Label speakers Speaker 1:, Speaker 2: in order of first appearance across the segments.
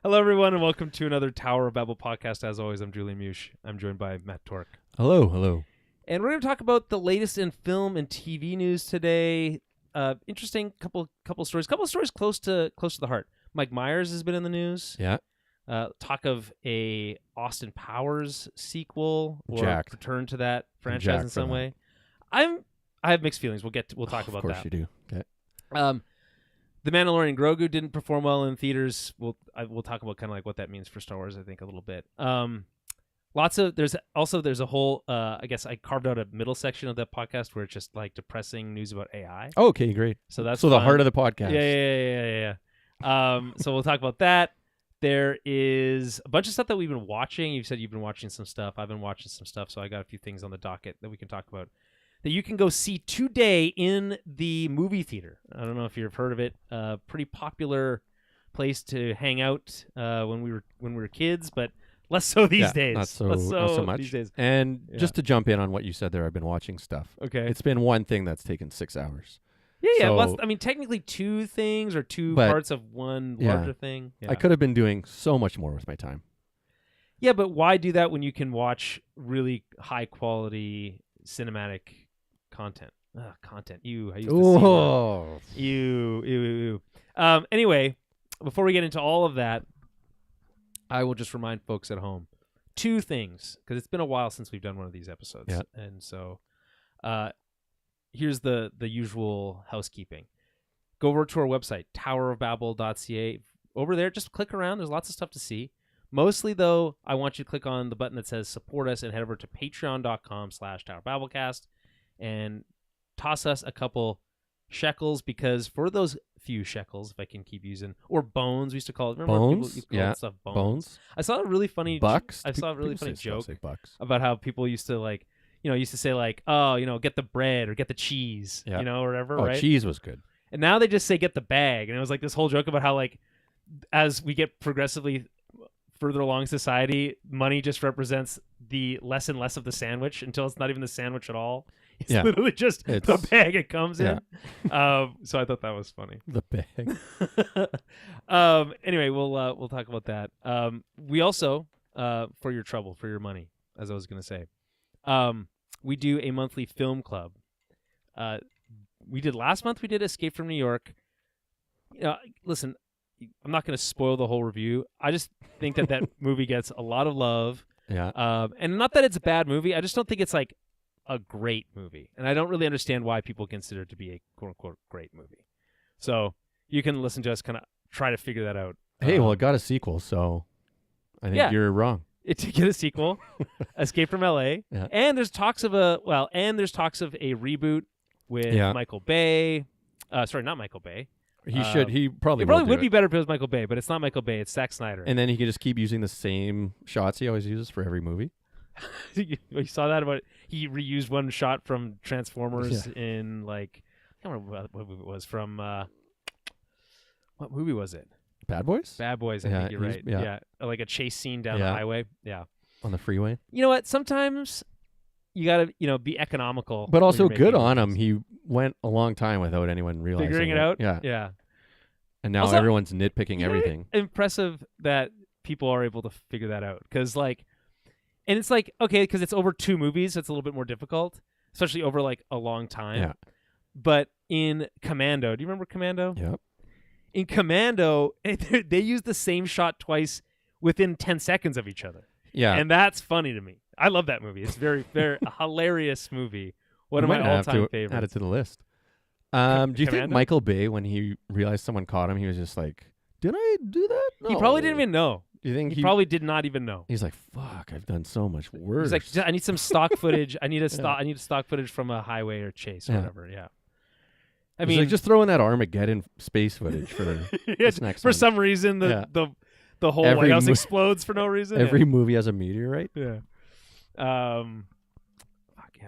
Speaker 1: Hello, everyone, and welcome to another Tower of Babble podcast. As always, I'm Julian Mush. I'm joined by Matt Tork.
Speaker 2: Hello.
Speaker 1: And we're going to talk about the latest in film and TV news today. Interesting couple stories. Couple stories close to the heart. Mike Myers has been in the news.
Speaker 2: Yeah.
Speaker 1: Talk of a Austin Powers sequel or return to that franchise in some way. I have mixed feelings. We'll talk about that.
Speaker 2: Of course you do. Okay.
Speaker 1: The Mandalorian Grogu didn't perform well in theaters. We'll talk about kind of like what that means for Star Wars, I think, a little bit. There's a whole I guess I carved out a middle section of that podcast where it's just like depressing news about AI.
Speaker 2: Okay, great.
Speaker 1: So that's
Speaker 2: the heart of the podcast.
Speaker 1: Yeah. So we'll talk about that. There is a bunch of stuff that we've been watching. You've said you've been watching some stuff. I've been watching some stuff, so I got a few things on the docket that we can talk about that you can go see today in the movie theater. I don't know if you've heard of it. Pretty popular place to hang out when we were kids, but less so these days.
Speaker 2: Not so much
Speaker 1: these days.
Speaker 2: And just to jump in on what you said there, I've been watching stuff.
Speaker 1: Okay.
Speaker 2: It's been one thing that's taken 6 hours.
Speaker 1: Yeah.
Speaker 2: So,
Speaker 1: well, I mean, technically two things or two parts of one larger thing. Yeah.
Speaker 2: I could have been doing so much more with my time.
Speaker 1: Yeah, but why do that when you can watch really high quality cinematic content? Content. I used to see that. Anyway, before we get into all of that, I will just remind folks at home two things, because it's been a while since we've done one of these episodes.
Speaker 2: Yeah.
Speaker 1: And so here's the usual housekeeping. Go over to our website, towerofbabble.ca. Over there, just click around. There's lots of stuff to see. Mostly, though, I want you to click on the button that says support us and head over to patreon.com/towerbabblecast and toss us a couple shekels, because for those few shekels, if I can keep using, or bones, we used to call it. Remember
Speaker 2: bones?
Speaker 1: People call stuff bones. I saw a really funny
Speaker 2: bucks.
Speaker 1: I saw a really funny joke
Speaker 2: bucks.
Speaker 1: about how people used to say like, oh, get the bread or get the cheese, or whatever, right?
Speaker 2: Cheese was good.
Speaker 1: And now they just say get the bag, and it was like this whole joke about how like as we get progressively further along in society, money just represents the less and less of the sandwich until it's not even the sandwich at all. It's literally just the bag it comes in. So I thought that was funny.
Speaker 2: The bag.
Speaker 1: Anyway, we'll talk about that. We also, for your trouble, for your money, as I was going to say, we do a monthly film club. We did last month. We did Escape from New York. Listen, I'm not going to spoil the whole review. I just think that movie gets a lot of love.
Speaker 2: Yeah.
Speaker 1: And not that it's a bad movie. I just don't think it's like a great movie. And I don't really understand why people consider it to be a quote-unquote great movie. So you can listen to us kind of try to figure that out.
Speaker 2: Hey, well, it got a sequel, so I think you're wrong.
Speaker 1: It did get a sequel, Escape from L.A.
Speaker 2: Yeah.
Speaker 1: And there's talks of a reboot with Michael Bay. Sorry, not Michael Bay.
Speaker 2: He probably
Speaker 1: would be better if it was Michael Bay, but it's not Michael Bay. It's Zack Snyder.
Speaker 2: And then he could just keep using the same shots he always uses for every movie.
Speaker 1: You saw that about he reused one shot from Transformers in like I can't remember what movie it was from. What movie was it?
Speaker 2: Bad Boys.
Speaker 1: Bad Boys. I think you're right. Yeah, like a chase scene down the highway. Yeah,
Speaker 2: on the freeway.
Speaker 1: You know what? Sometimes you gotta be economical,
Speaker 2: but also good on him. He went a long time without anyone realizing
Speaker 1: figuring it out.
Speaker 2: Yeah. And now also, everyone's nitpicking everything.
Speaker 1: Impressive that people are able to figure that out, because and it's like, okay, because it's over 2 movies, so it's a little bit more difficult, especially over like a long time.
Speaker 2: Yeah.
Speaker 1: But in Commando, do you remember Commando?
Speaker 2: Yep.
Speaker 1: In Commando, they use the same shot twice within 10 seconds of each other.
Speaker 2: Yeah.
Speaker 1: And that's funny to me. I love that movie. It's very a hilarious movie. One of my all-time favorites.
Speaker 2: Add it to the list. Do you think Michael Bay, when he realized someone caught him, he was just like, "Did I do that?" No.
Speaker 1: He probably didn't even know.
Speaker 2: Do you think
Speaker 1: he probably did not even know?
Speaker 2: He's like, "Fuck, I've done so much worse."
Speaker 1: He's like, "I need some stock footage. I need stock footage from a highway or chase or whatever." Yeah. I mean,
Speaker 2: like, just throw in that Armageddon space footage for this next
Speaker 1: for
Speaker 2: one.
Speaker 1: some reason, the whole White House explodes for no reason.
Speaker 2: Every movie has a meteorite.
Speaker 1: Yeah.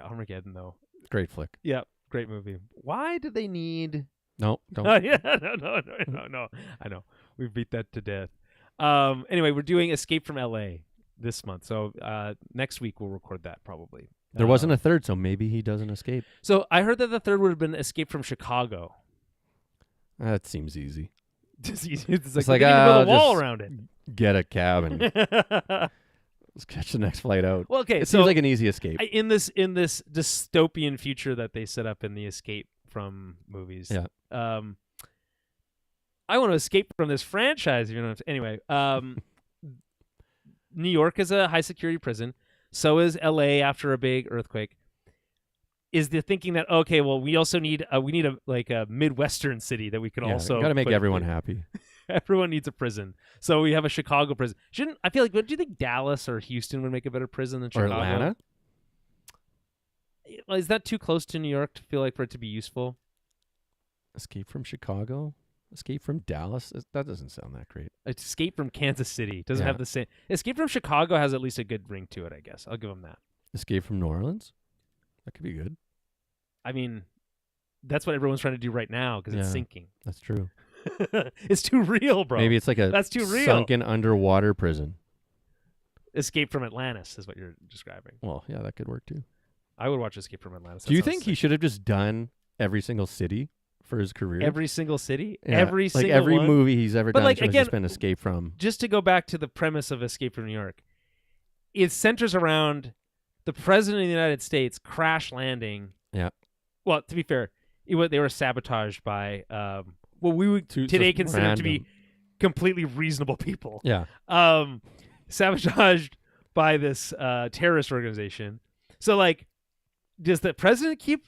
Speaker 1: Armageddon though.
Speaker 2: Great flick.
Speaker 1: Yeah, great movie. Why did they need?
Speaker 2: No, don't.
Speaker 1: No. I know. We beat that to death. Anyway, we're doing Escape from L.A. this month, so next week we'll record that probably.
Speaker 2: There wasn't a third, so maybe he doesn't escape.
Speaker 1: So I heard that the third would have been Escape from Chicago.
Speaker 2: That seems easy.
Speaker 1: It's like build a wall around it.
Speaker 2: get a cab and let's catch the next flight out.
Speaker 1: Well, okay,
Speaker 2: It
Speaker 1: so
Speaker 2: seems like an easy escape.
Speaker 1: in this dystopian future that they set up in the Escape from movies,
Speaker 2: Yeah.
Speaker 1: I want to escape from this franchise. You know. Anyway, New York is a high security prison. So is L.A. after a big earthquake. Is the thinking that okay? Well, we also need a Midwestern city that we can also
Speaker 2: got to make
Speaker 1: put
Speaker 2: everyone
Speaker 1: in.
Speaker 2: happy.
Speaker 1: Everyone needs a prison, so we have a Chicago prison. Shouldn't I feel like? Do you think Dallas or Houston would make a better prison than Chicago?
Speaker 2: Or Atlanta?
Speaker 1: Is that too close to New York to feel like for it to be useful?
Speaker 2: Escape from Chicago? Escape from Dallas? That doesn't sound that great.
Speaker 1: Escape from Kansas City doesn't have the same. Escape from Chicago has at least a good ring to it, I guess. I'll give them that.
Speaker 2: Escape from New Orleans? That could be good.
Speaker 1: I mean, that's what everyone's trying to do right now because it's sinking.
Speaker 2: That's true.
Speaker 1: It's too real, bro.
Speaker 2: Maybe it's like
Speaker 1: that's too real.
Speaker 2: Sunken underwater prison.
Speaker 1: Escape from Atlantis is what you're describing.
Speaker 2: Well, yeah, that could work too.
Speaker 1: I would watch Escape from Atlantis.
Speaker 2: Do you think he should have just done every single city for his career?
Speaker 1: Every single city?
Speaker 2: Yeah,
Speaker 1: Every single
Speaker 2: every
Speaker 1: one?
Speaker 2: movie he's ever
Speaker 1: But
Speaker 2: done
Speaker 1: like,
Speaker 2: should have
Speaker 1: again,
Speaker 2: just been Escape from.
Speaker 1: Just to go back to the premise of Escape from New York, it centers around the president of the United States crash landing.
Speaker 2: Yeah.
Speaker 1: Well, to be fair, they were sabotaged by what we would today consider to be completely reasonable people.
Speaker 2: Yeah.
Speaker 1: Sabotaged by this terrorist organization. So, like, does the president keep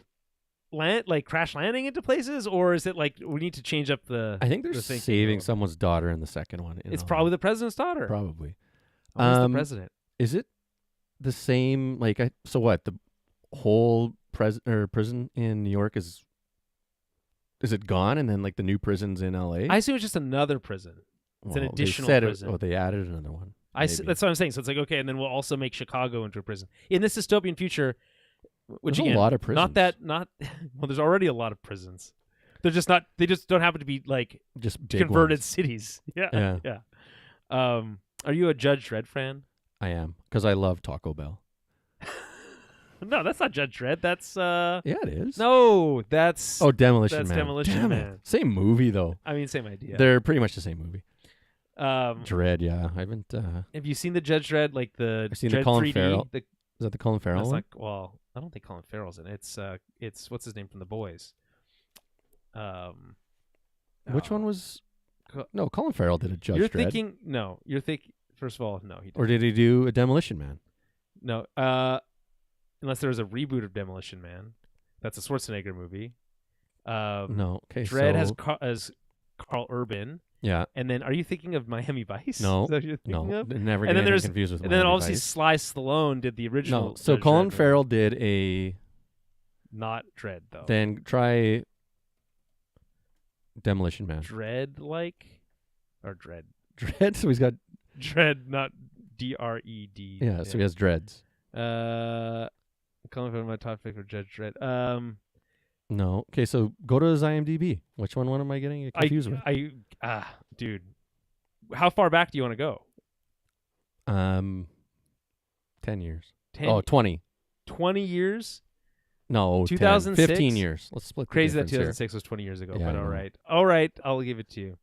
Speaker 1: crash landing into places, or is it like we need to change up the?
Speaker 2: I think they're saving someone's daughter in the second one.
Speaker 1: It's probably the president's daughter.
Speaker 2: Probably.
Speaker 1: Who's the president?
Speaker 2: Is it the same? So what? The whole prison in New York is it gone, and then like the new prison's in L.A.?
Speaker 1: I assume it's just another prison. It's an additional prison.
Speaker 2: They added another one.
Speaker 1: That's what I'm saying. So it's like, okay, and then we'll also make Chicago into a prison in this dystopian future. Which
Speaker 2: There's
Speaker 1: again,
Speaker 2: a lot of prisons.
Speaker 1: Well, there's already a lot of prisons. They're just not. They just don't happen to be like
Speaker 2: just big
Speaker 1: converted
Speaker 2: ones.
Speaker 1: cities. Yeah. Are you a Judge Dredd fan?
Speaker 2: I am, because I love Taco Bell.
Speaker 1: No, that's not Judge Dredd. That's
Speaker 2: yeah, it is.
Speaker 1: No, that's
Speaker 2: Demolition
Speaker 1: that's
Speaker 2: Man.
Speaker 1: Demolition Man.
Speaker 2: Same movie though.
Speaker 1: I mean, same idea.
Speaker 2: They're pretty much the same movie.
Speaker 1: Dredd,
Speaker 2: yeah. I haven't.
Speaker 1: Have you seen the Judge Dredd? Like the
Speaker 2: I've seen
Speaker 1: Dredd
Speaker 2: the Colin
Speaker 1: 3D?
Speaker 2: Farrell. Is that the Colin Farrell one?
Speaker 1: Well, I don't think Colin Farrell's in it. It's what's his name from The Boys.
Speaker 2: Which one was? No, Colin Farrell did a Judge
Speaker 1: You're
Speaker 2: Dredd.
Speaker 1: You're thinking. First of all, no, he didn't.
Speaker 2: Or did he do a Demolition Man?
Speaker 1: No. Unless there was a reboot of Demolition Man. That's a Schwarzenegger movie.
Speaker 2: No. Okay.
Speaker 1: Dredd has Carl Urban.
Speaker 2: Yeah.
Speaker 1: And then, are you thinking of Miami Vice?
Speaker 2: No.
Speaker 1: Is that what you're thinking of?
Speaker 2: Never
Speaker 1: And
Speaker 2: get
Speaker 1: then
Speaker 2: confused with
Speaker 1: And then
Speaker 2: Miami
Speaker 1: obviously
Speaker 2: Vice.
Speaker 1: Sly Stallone did the original.
Speaker 2: No. So
Speaker 1: Judge
Speaker 2: Colin
Speaker 1: Dredd
Speaker 2: Farrell did a.
Speaker 1: Not Dredd though.
Speaker 2: Then try Demolition Man.
Speaker 1: Dredd or Dredd.
Speaker 2: Dredd. So he's got
Speaker 1: Dredd, not D-R-E-D.
Speaker 2: Yeah. So he has dreads.
Speaker 1: Colin Farrell, my top pick for Judge Dredd.
Speaker 2: No. Okay. So go to his IMDb. Which one am I getting confused with?
Speaker 1: Dude, how far back do you want to go?
Speaker 2: 10 years. 20.
Speaker 1: 20 years?
Speaker 2: No,
Speaker 1: 2006?
Speaker 2: 15 years. Let's split the
Speaker 1: Crazy that
Speaker 2: difference
Speaker 1: 2006 was 20 years ago,
Speaker 2: Yeah,
Speaker 1: but
Speaker 2: I
Speaker 1: all
Speaker 2: know.
Speaker 1: right. All right, I'll give it to you.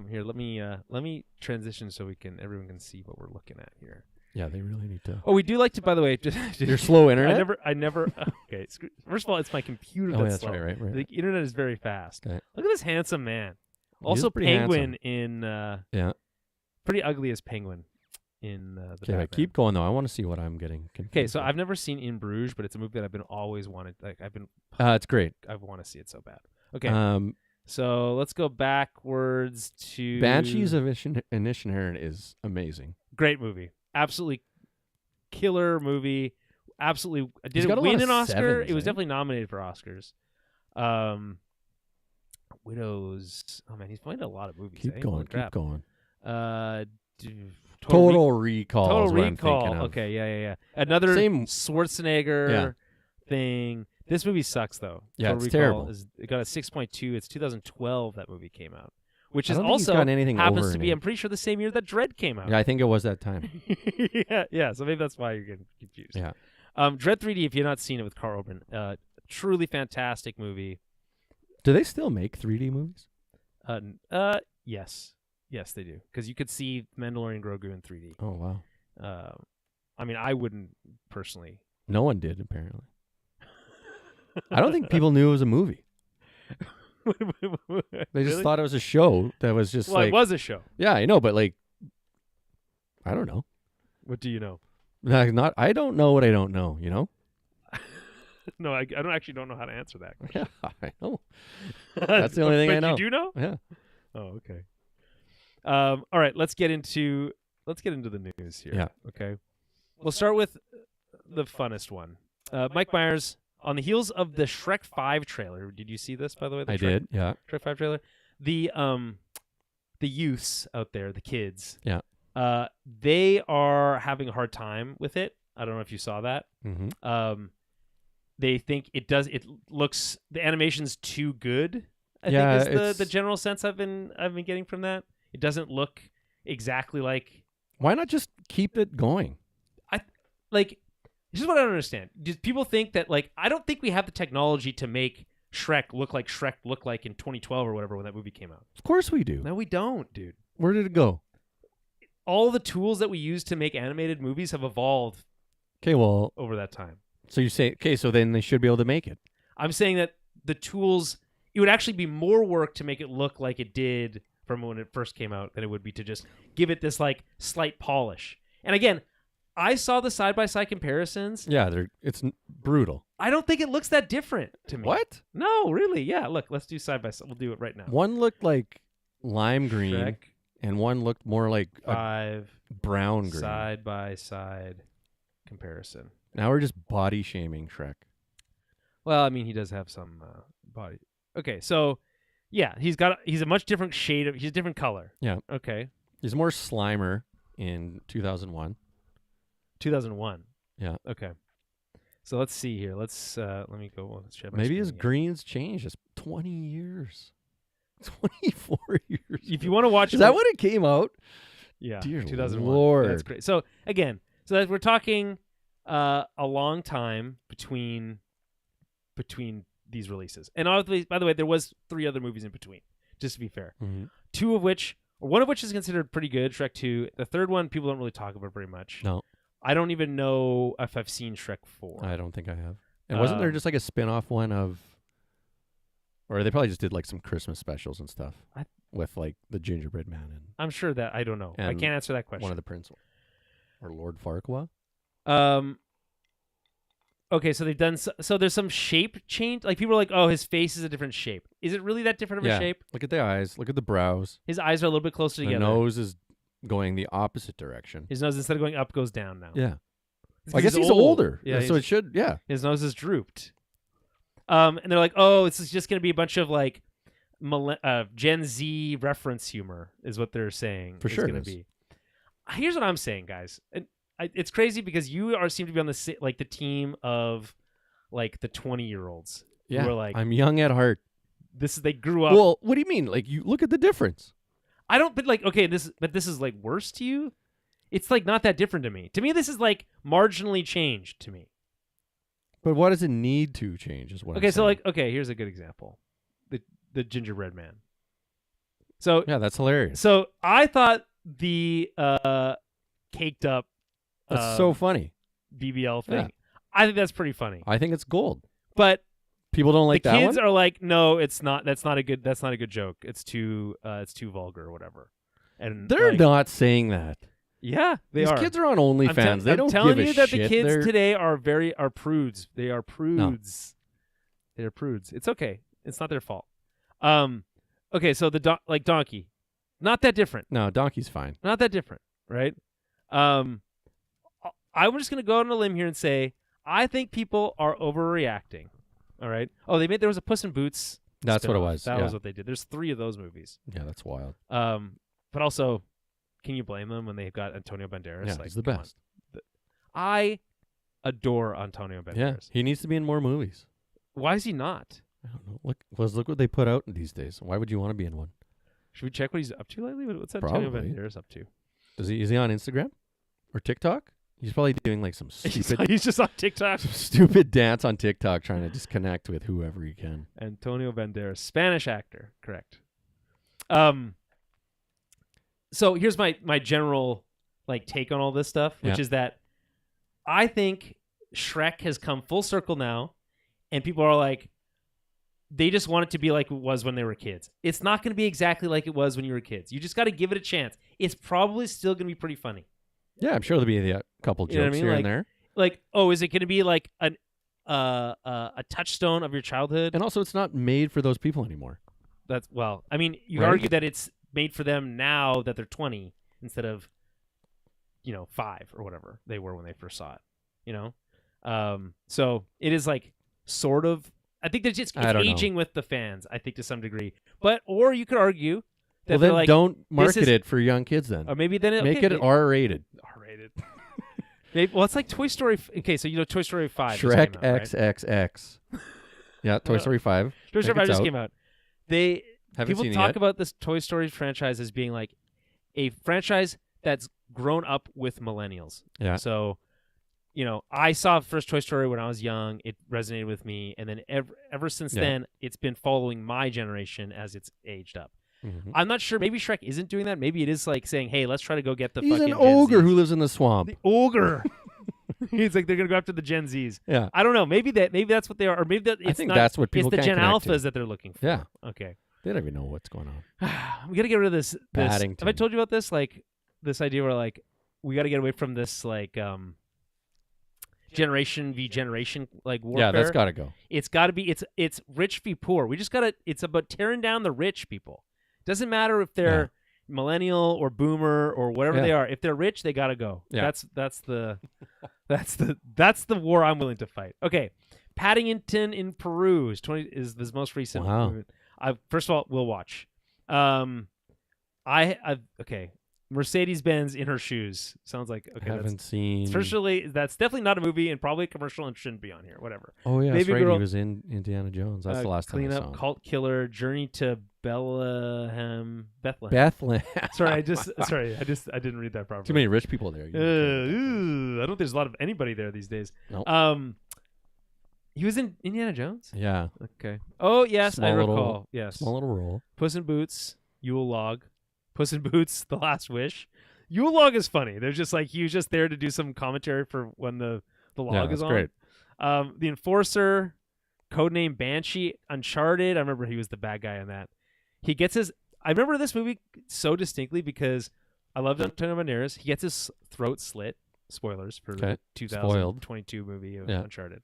Speaker 1: Here, let me transition so everyone can see what we're looking at here.
Speaker 2: Yeah, they really need to.
Speaker 1: Oh, we do like to, by the way,
Speaker 2: Your slow internet?
Speaker 1: I never okay, first of all, it's my computer
Speaker 2: Oh,
Speaker 1: that's
Speaker 2: that's
Speaker 1: slow.
Speaker 2: right.
Speaker 1: The internet is very fast.
Speaker 2: Okay.
Speaker 1: Look at this handsome man.
Speaker 2: He
Speaker 1: Also
Speaker 2: is pretty
Speaker 1: Penguin
Speaker 2: handsome.
Speaker 1: in
Speaker 2: Yeah.
Speaker 1: pretty ugly as Penguin in the
Speaker 2: Okay,
Speaker 1: Batman.
Speaker 2: keep going though. I want to see what I'm getting confused.
Speaker 1: Okay, so
Speaker 2: with.
Speaker 1: I've never seen In Bruges, but it's a movie that I've always wanted. Like
Speaker 2: It's great.
Speaker 1: I want to see it so bad. Okay, so let's go backwards to
Speaker 2: Banshees of Inisherin is amazing.
Speaker 1: Great movie, absolutely killer movie. Absolutely,
Speaker 2: He's
Speaker 1: did
Speaker 2: got
Speaker 1: it
Speaker 2: a
Speaker 1: win
Speaker 2: lot
Speaker 1: an
Speaker 2: of
Speaker 1: Oscar?
Speaker 2: sevens,
Speaker 1: It was
Speaker 2: eh?
Speaker 1: definitely nominated for Oscars. Widows. Oh man, he's played a lot of movies.
Speaker 2: Keep
Speaker 1: eh?
Speaker 2: going.
Speaker 1: Holy
Speaker 2: Keep
Speaker 1: crap.
Speaker 2: going.
Speaker 1: Total
Speaker 2: Recall.
Speaker 1: Total
Speaker 2: is what I'm
Speaker 1: Recall.
Speaker 2: thinking of.
Speaker 1: Okay, yeah. Another
Speaker 2: Same-
Speaker 1: Schwarzenegger thing. This movie sucks though.
Speaker 2: Yeah,
Speaker 1: Total
Speaker 2: it's
Speaker 1: Recall
Speaker 2: terrible.
Speaker 1: It got a 6.2. It's 2012 that movie came out, which
Speaker 2: I
Speaker 1: is
Speaker 2: don't think he's
Speaker 1: also
Speaker 2: got anything
Speaker 1: happens
Speaker 2: over
Speaker 1: to
Speaker 2: in
Speaker 1: be.
Speaker 2: it.
Speaker 1: I'm pretty sure the same year that Dredd came out.
Speaker 2: Yeah, I think it was that time.
Speaker 1: yeah. So maybe that's why you're getting confused.
Speaker 2: Yeah.
Speaker 1: Dredd 3D. If you've not seen it with Carl Urban, truly fantastic movie.
Speaker 2: Do they still make 3D movies?
Speaker 1: Yes. Yes, they do. Because you could see Mandalorian Grogu in 3D.
Speaker 2: Oh wow.
Speaker 1: I mean, I wouldn't personally.
Speaker 2: No one did apparently. I don't think people knew it was a movie. They just thought it was a show that was just
Speaker 1: Well,
Speaker 2: like.
Speaker 1: it was a show.
Speaker 2: Yeah, I know, but like, I don't know.
Speaker 1: What do you know?
Speaker 2: I don't know what I don't know. You know.
Speaker 1: No, I don't actually don't know how to answer that question.
Speaker 2: Yeah, I know. That's the only thing I know.
Speaker 1: You do know?
Speaker 2: Yeah.
Speaker 1: Oh, okay. All right, let's get into the news here.
Speaker 2: Yeah.
Speaker 1: Okay. We'll start with the funnest one. Mike Myers, on the heels of the Shrek 5 trailer. Did you see this, by the way?
Speaker 2: I did. Yeah.
Speaker 1: Shrek 5 trailer. The youths out there, the kids.
Speaker 2: Yeah.
Speaker 1: They are having a hard time with it. I don't know if you saw that.
Speaker 2: Mm-hmm.
Speaker 1: They think the animation's too good. I
Speaker 2: Yeah,
Speaker 1: think is the general sense I've been getting from that. It doesn't look exactly like.
Speaker 2: Why not just keep it going?
Speaker 1: This is what I don't understand. Do people think that I don't think we have the technology to make Shrek look like in 2012 or whatever when that movie came out.
Speaker 2: Of course we do.
Speaker 1: No, we don't, dude.
Speaker 2: Where did it go?
Speaker 1: All the tools that we use to make animated movies have evolved.
Speaker 2: Okay, well,
Speaker 1: over that time.
Speaker 2: So you say, okay, so then they should be able to make it.
Speaker 1: I'm saying that the tools, it would actually be more work to make it look like it did from when it first came out than it would be to just give it this slight polish. And again, I saw the side-by-side comparisons.
Speaker 2: Yeah, it's brutal.
Speaker 1: I don't think it looks that different to me.
Speaker 2: What?
Speaker 1: No, really. Yeah, look, let's do side-by-side. We'll do it right now.
Speaker 2: One looked like lime green,
Speaker 1: Shrek
Speaker 2: and one looked more like
Speaker 1: 5
Speaker 2: brown green.
Speaker 1: Side-by-side comparison.
Speaker 2: Now we're just body shaming Shrek.
Speaker 1: Well, I mean, he does have some body. Okay, so yeah, he's a much different shade he's a different color.
Speaker 2: Yeah.
Speaker 1: Okay.
Speaker 2: He's more Slimer in 2001.
Speaker 1: 2001.
Speaker 2: Yeah.
Speaker 1: Okay. So let's see here. Let me go. Let's share my
Speaker 2: Maybe
Speaker 1: screen
Speaker 2: his
Speaker 1: again.
Speaker 2: green's changed. It's 20 years. 24 years.
Speaker 1: If you want to watch
Speaker 2: Is that when it came out?
Speaker 1: Yeah.
Speaker 2: Dear
Speaker 1: 2001.
Speaker 2: Lord.
Speaker 1: That's great. So again, we're talking a long time between these releases. And obviously, by the way, there was 3 other movies in between, just to be fair.
Speaker 2: Mm-hmm.
Speaker 1: One of which is considered pretty good, Shrek 2. The third one, people don't really talk about very much.
Speaker 2: No.
Speaker 1: I don't even know if I've seen Shrek 4.
Speaker 2: I don't think I have. And wasn't there just like a spin-off one of... Or they probably just did like some Christmas specials and stuff with like the Gingerbread Man and...
Speaker 1: I'm sure that... I don't know. I can't answer that question.
Speaker 2: One of the Prince... Or Lord Farquaad?
Speaker 1: Okay, so they've done... So there's some shape change. Like, people are like, oh, his face is a different shape. Is it really that different of a shape?
Speaker 2: Look at the eyes. Look at the brows.
Speaker 1: His eyes are a little bit closer together.
Speaker 2: The nose is going the opposite direction.
Speaker 1: His nose, instead of going up, goes down now.
Speaker 2: Yeah. I guess he's older.
Speaker 1: Yeah,
Speaker 2: so it should... Yeah.
Speaker 1: His nose is drooped. And they're like, oh, this is just going to be a bunch of like Gen Z reference humor is what they're saying.
Speaker 2: For sure
Speaker 1: it's going to be. Here's what I'm saying, guys. And it's crazy because you seem to be on the team of like the 20-year-olds.
Speaker 2: Yeah.
Speaker 1: Who are like,
Speaker 2: I'm young at heart.
Speaker 1: They grew up.
Speaker 2: Well, what do you mean? Like, you look at the difference.
Speaker 1: I don't, but like, okay, this is like worse to you? It's like not that different to me. To me, this is like marginally changed to me.
Speaker 2: But what does it need to change is what I'm
Speaker 1: so
Speaker 2: saying.
Speaker 1: like, okay, here's a good example. The Gingerbread Man. So
Speaker 2: yeah, that's hilarious.
Speaker 1: So I thought the caked up
Speaker 2: That's so funny.
Speaker 1: BBL thing.
Speaker 2: Yeah.
Speaker 1: I think that's pretty funny.
Speaker 2: I think it's gold.
Speaker 1: But
Speaker 2: people don't like
Speaker 1: the
Speaker 2: that
Speaker 1: kids
Speaker 2: one?
Speaker 1: are like, no, it's not. That's not a good joke. It's too vulgar or whatever. And
Speaker 2: they're not saying that.
Speaker 1: Yeah,
Speaker 2: These kids are on OnlyFans. They don't give a shit.
Speaker 1: I'm telling you that the kids today are prudes. They are prudes. No. They're prudes. It's okay. It's not their fault. Okay, so the Donkey, not that different.
Speaker 2: No, Donkey's fine.
Speaker 1: Not that different, right? I'm just gonna go on a limb here and say I think people are overreacting. All right. Oh, there was a Puss in Boots.
Speaker 2: That's
Speaker 1: spin-off.
Speaker 2: what it was.
Speaker 1: That was what they did. There's 3 of those movies.
Speaker 2: Yeah, that's wild.
Speaker 1: But also, can you blame them when they've got Antonio Banderas?
Speaker 2: Yeah, he's the best.
Speaker 1: I adore Antonio Banderas.
Speaker 2: Yeah, he needs to be in more movies.
Speaker 1: Why is he not?
Speaker 2: I don't know. Look what they put out these days. Why would you want to be in one?
Speaker 1: Should we check what he's up to lately? What's Antonio Banderas up to?
Speaker 2: Is he on Instagram or TikTok? He's probably doing like some stupid...
Speaker 1: He's just on TikTok.
Speaker 2: Some stupid dance on TikTok trying to just connect with whoever he can.
Speaker 1: Antonio Banderas. Spanish actor. Correct. So here's my general take on all this stuff, which is that I think Shrek has come full circle now, and people are like, they just want it to be like it was when they were kids. It's not going to be exactly like it was when you were kids. You just got to give it a chance. It's probably still going to be pretty funny.
Speaker 2: Yeah, I'm sure there'll be a couple jokes here and there.
Speaker 1: Is it going to be like a touchstone of your childhood?
Speaker 2: And also, it's not made for those people anymore.
Speaker 1: You argue that it's made for them now that they're 20 instead of 5 or whatever they were when they first saw it. So it is sort of. I think it's aging with the fans. I think to some degree, or you could argue that
Speaker 2: don't market it for young kids then.
Speaker 1: Or maybe then
Speaker 2: make it R-rated.
Speaker 1: R-rated. Maybe, it's like Toy Story. Okay, so Toy Story 5.
Speaker 2: Shrek
Speaker 1: out,
Speaker 2: XXX. Yeah, Toy Story 5.
Speaker 1: Toy Story 5 just came out.
Speaker 2: People
Speaker 1: talk about this Toy Story franchise as being like a franchise that's grown up with millennials.
Speaker 2: Yeah.
Speaker 1: So, I saw first Toy Story when I was young. It resonated with me, and then ever since then, it's been following my generation as it's aged up.
Speaker 2: Mm-hmm.
Speaker 1: I'm not sure. Maybe Shrek isn't doing that. Maybe it is saying, "Hey, let's try to go get the."
Speaker 2: He's
Speaker 1: fucking
Speaker 2: an
Speaker 1: Gen
Speaker 2: ogre
Speaker 1: Zs.
Speaker 2: who lives in the swamp.
Speaker 1: The ogre. He's like they're gonna go after the Gen Zs.
Speaker 2: Yeah.
Speaker 1: I don't know. Maybe that's what they are, or maybe that it's
Speaker 2: I think
Speaker 1: not.
Speaker 2: That's what people
Speaker 1: It's the Gen
Speaker 2: connect
Speaker 1: Alphas
Speaker 2: to.
Speaker 1: that they're looking for.
Speaker 2: Yeah.
Speaker 1: Okay.
Speaker 2: They don't even know what's going on.
Speaker 1: We gotta get rid of this.
Speaker 2: Paddington.
Speaker 1: Have I told you about this? This idea where we gotta get away from this generation v generation warfare.
Speaker 2: Yeah, that's gotta go.
Speaker 1: It's gotta be. It's rich v poor. We just gotta. It's about tearing down the rich people. Doesn't matter if they're millennial or boomer or whatever they are. If they're rich, they gotta go.
Speaker 2: Yeah.
Speaker 1: That's the war I'm willing to fight. Okay, Paddington in Peru is the most recent.
Speaker 2: Wow.
Speaker 1: First of all, we'll watch. Okay. Mercedes-Benz in her shoes. Sounds like okay.
Speaker 2: Haven't seen.
Speaker 1: Firstly, that's definitely not a movie and probably a commercial and shouldn't be on here. Whatever.
Speaker 2: Oh yeah,
Speaker 1: Baby
Speaker 2: that's right.
Speaker 1: Girl,
Speaker 2: He was in Indiana Jones. That's the last time I saw him.
Speaker 1: Cult Killer, Journey to Bethlehem. Sorry, I didn't read that properly.
Speaker 2: Too many rich people there.
Speaker 1: I don't think there's a lot of anybody there these days.
Speaker 2: Nope.
Speaker 1: He was in Indiana Jones?
Speaker 2: Yeah.
Speaker 1: Okay. Oh, yes, I recall. Yes.
Speaker 2: Small little role.
Speaker 1: Puss in Boots, Yule Log. Puss in Boots, The Last Wish. Yule Log is funny. They're just he was just there to do some commentary for when the log is on.
Speaker 2: Great.
Speaker 1: The Enforcer, Codename Banshee, Uncharted. I remember he was the bad guy in that. I remember this movie so distinctly because I loved Antonio Banderas. He gets his throat slit. Spoilers for the 2022 movie of Uncharted.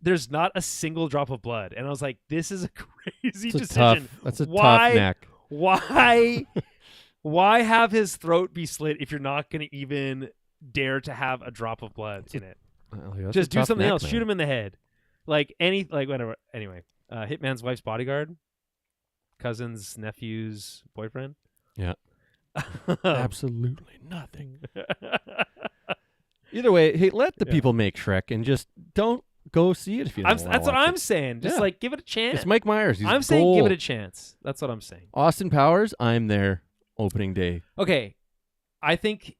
Speaker 1: There's not a single drop of blood. And I was like, this is a crazy decision.
Speaker 2: That's a tough neck.
Speaker 1: Why have his throat be slit if you're not going to even dare to have a drop of blood in it? Just do something else. Man. Shoot him in the head. Whatever. Anyway, Hitman's Wife's Bodyguard. Cousin's nephew's boyfriend.
Speaker 2: Yeah. Absolutely nothing. Either way, hey, let the people make Shrek and just don't go see it if you don't want to
Speaker 1: That's what
Speaker 2: watch
Speaker 1: I'm saying. Just give it a chance.
Speaker 2: It's Mike Myers. He's
Speaker 1: I'm saying give it a chance. That's what I'm saying.
Speaker 2: Austin Powers, I'm there opening day.
Speaker 1: Okay. I think